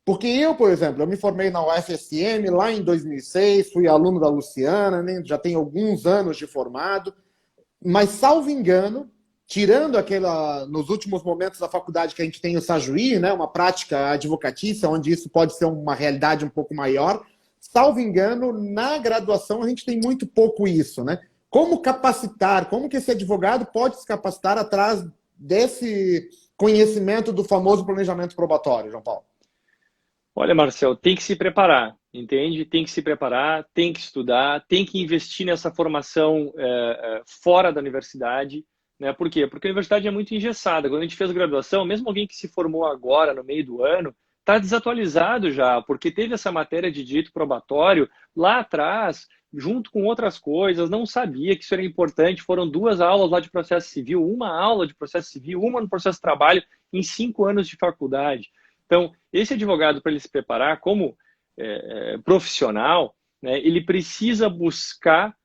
Porque eu, por exemplo, eu me formei na UFSM lá em 2006, fui aluno da Luciana, né? Já tenho alguns anos de formado, mas, salvo engano, tirando nos últimos momentos da faculdade que a gente tem o SAJUI, né? Uma prática advocatícia, onde isso pode ser uma realidade um pouco maior, salvo engano, na graduação a gente tem muito pouco isso, né? Como capacitar, como que esse advogado pode se capacitar atrás desse conhecimento do famoso planejamento probatório, João Paulo? Olha, Marcel, tem que se preparar, entende? Tem que se preparar, tem que estudar, tem que investir nessa formação fora da universidade, né? Por quê? Porque a universidade é muito engessada. Quando a gente fez graduação, mesmo alguém que se formou agora, no meio do ano, está desatualizado já, porque teve essa matéria de direito probatório lá atrás, junto com outras coisas, não sabia que isso era importante. Foram 2 aulas lá de processo civil, uma aula de processo civil, uma no processo de trabalho, em 5 anos de faculdade. Então, esse advogado, para ele se preparar como profissional, né, ele precisa buscar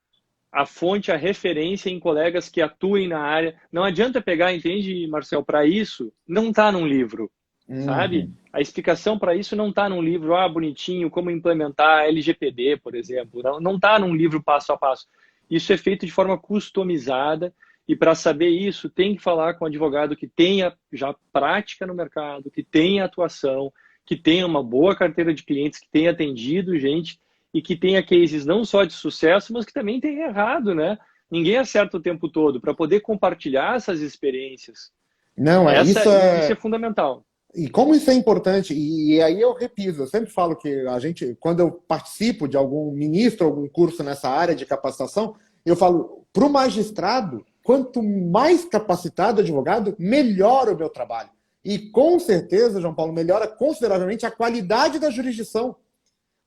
a fonte, a referência em colegas que atuem na área. Não adianta pegar, entende, Marcel, para isso, não está num livro, sabe? A explicação para isso não está num livro, bonitinho, como implementar LGPD, por exemplo. Não está num livro passo a passo. Isso é feito de forma customizada e para saber isso tem que falar com um advogado que tenha já prática no mercado, que tenha atuação, que tenha uma boa carteira de clientes, que tenha atendido gente e que tenha cases não só de sucesso, mas que também tenha errado, né? Ninguém acerta o tempo todo, para poder compartilhar essas experiências. Não, Isso é fundamental. E como isso é importante, e aí eu repito, eu sempre falo que a gente, quando eu participo de algum ministro, algum curso nessa área de capacitação, eu falo, para o magistrado, quanto mais capacitado o advogado, melhor o meu trabalho. E com certeza, João Paulo, melhora consideravelmente a qualidade da jurisdição.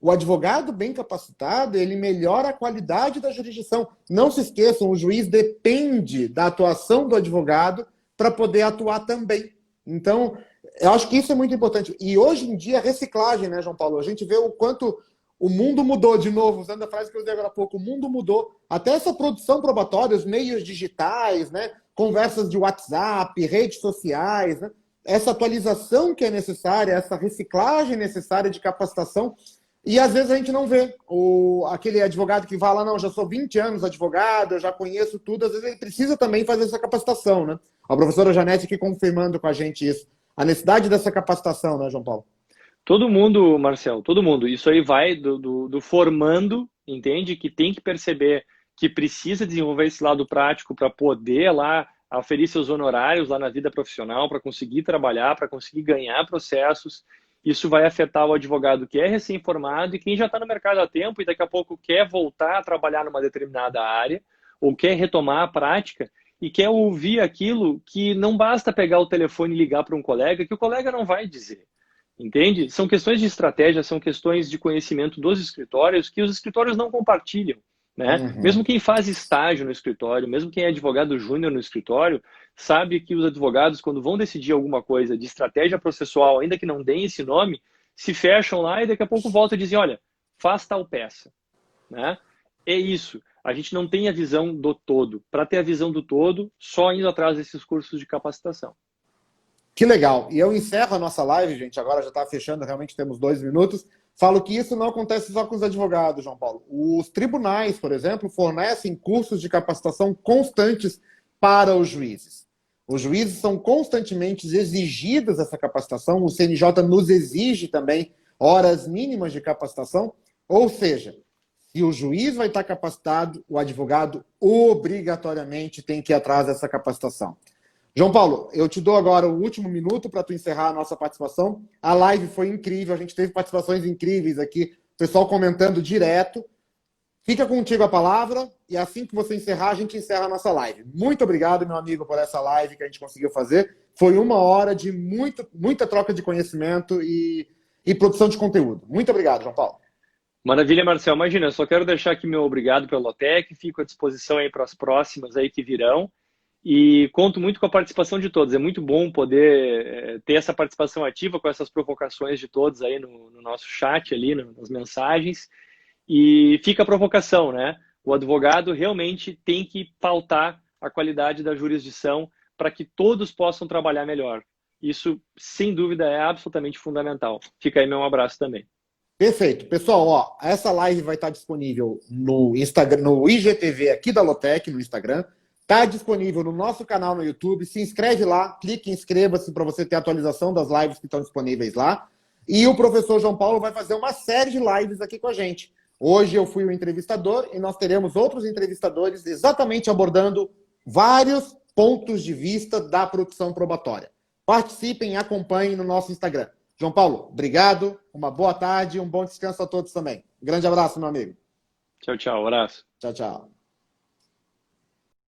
O advogado bem capacitado, ele melhora a qualidade da jurisdição. Não se esqueçam, o juiz depende da atuação do advogado para poder atuar também. Então, eu acho que isso é muito importante. E hoje em dia, a reciclagem, né, João Paulo? A gente vê o quanto o mundo mudou, de novo, usando a frase que eu usei agora há pouco, o mundo mudou. Até essa produção probatória, os meios digitais, né, conversas de WhatsApp, redes sociais, né, essa atualização que é necessária, essa reciclagem necessária de capacitação. E às vezes a gente não vê aquele advogado que fala, não, já sou 20 anos advogado, eu já conheço tudo, às vezes ele precisa também fazer essa capacitação, né? A professora Janete aqui confirmando com a gente isso, a necessidade dessa capacitação, né, João Paulo? Todo mundo, Marcel, todo mundo. Isso aí vai do formando, entende? Que tem que perceber que precisa desenvolver esse lado prático para poder lá oferir seus honorários lá na vida profissional, para conseguir trabalhar, para conseguir ganhar processos. Isso vai afetar o advogado que é recém-formado e quem já está no mercado há tempo e daqui a pouco quer voltar a trabalhar numa determinada área ou quer retomar a prática e quer ouvir aquilo que não basta pegar o telefone e ligar para um colega, que o colega não vai dizer. Entende? São questões de estratégia, são questões de conhecimento dos escritórios que os escritórios não compartilham. Né? Mesmo quem faz estágio no escritório, mesmo quem é advogado júnior no escritório, sabe que os advogados, quando vão decidir alguma coisa de estratégia processual, ainda que não deem esse nome, se fecham lá e daqui a pouco voltam e dizem, olha, faz tal peça. Né? É isso. A gente não tem a visão do todo. Para ter a visão do todo, só indo atrás desses cursos de capacitação. Que legal. E eu encerro a nossa live, gente, agora já está fechando, realmente temos 2 minutos. Falo que isso não acontece só com os advogados, João Paulo. Os tribunais, por exemplo, fornecem cursos de capacitação constantes para os juízes. Os juízes são constantemente exigidos essa capacitação, o CNJ nos exige também horas mínimas de capacitação, ou seja, se o juiz vai estar capacitado, o advogado obrigatoriamente tem que ir atrás dessa capacitação. João Paulo, eu te dou agora o último minuto para tu encerrar a nossa participação. A live foi incrível, a gente teve participações incríveis aqui, pessoal comentando direto. Fica contigo a palavra e assim que você encerrar, a gente encerra a nossa live. Muito obrigado, meu amigo, por essa live que a gente conseguiu fazer. Foi 1 hora de muita troca de conhecimento e produção de conteúdo. Muito obrigado, João Paulo. Maravilha, Marcel. Imagina, eu só quero deixar aqui meu obrigado pela Lotec, fico à disposição aí para as próximas aí que virão. E conto muito com a participação de todos. É muito bom poder ter essa participação ativa com essas provocações de todos aí no nosso chat ali, nas mensagens. E fica a provocação, né? O advogado realmente tem que pautar a qualidade da jurisdição para que todos possam trabalhar melhor. Isso, sem dúvida, é absolutamente fundamental. Fica aí meu abraço também. Perfeito. Pessoal, ó, essa live vai estar disponível no Instagram, no IGTV aqui da Lotec, no Instagram. Está disponível no nosso canal no YouTube. Se inscreve lá, clique em inscreva-se para você ter atualização das lives que estão disponíveis lá. E o professor João Paulo vai fazer uma série de lives aqui com a gente. Hoje eu fui o entrevistador e nós teremos outros entrevistadores exatamente abordando vários pontos de vista da produção probatória. Participem e acompanhem no nosso Instagram. João Paulo, obrigado, uma boa tarde e um bom descanso a todos também. Grande abraço, meu amigo. Tchau, tchau. Abraço. Tchau, tchau.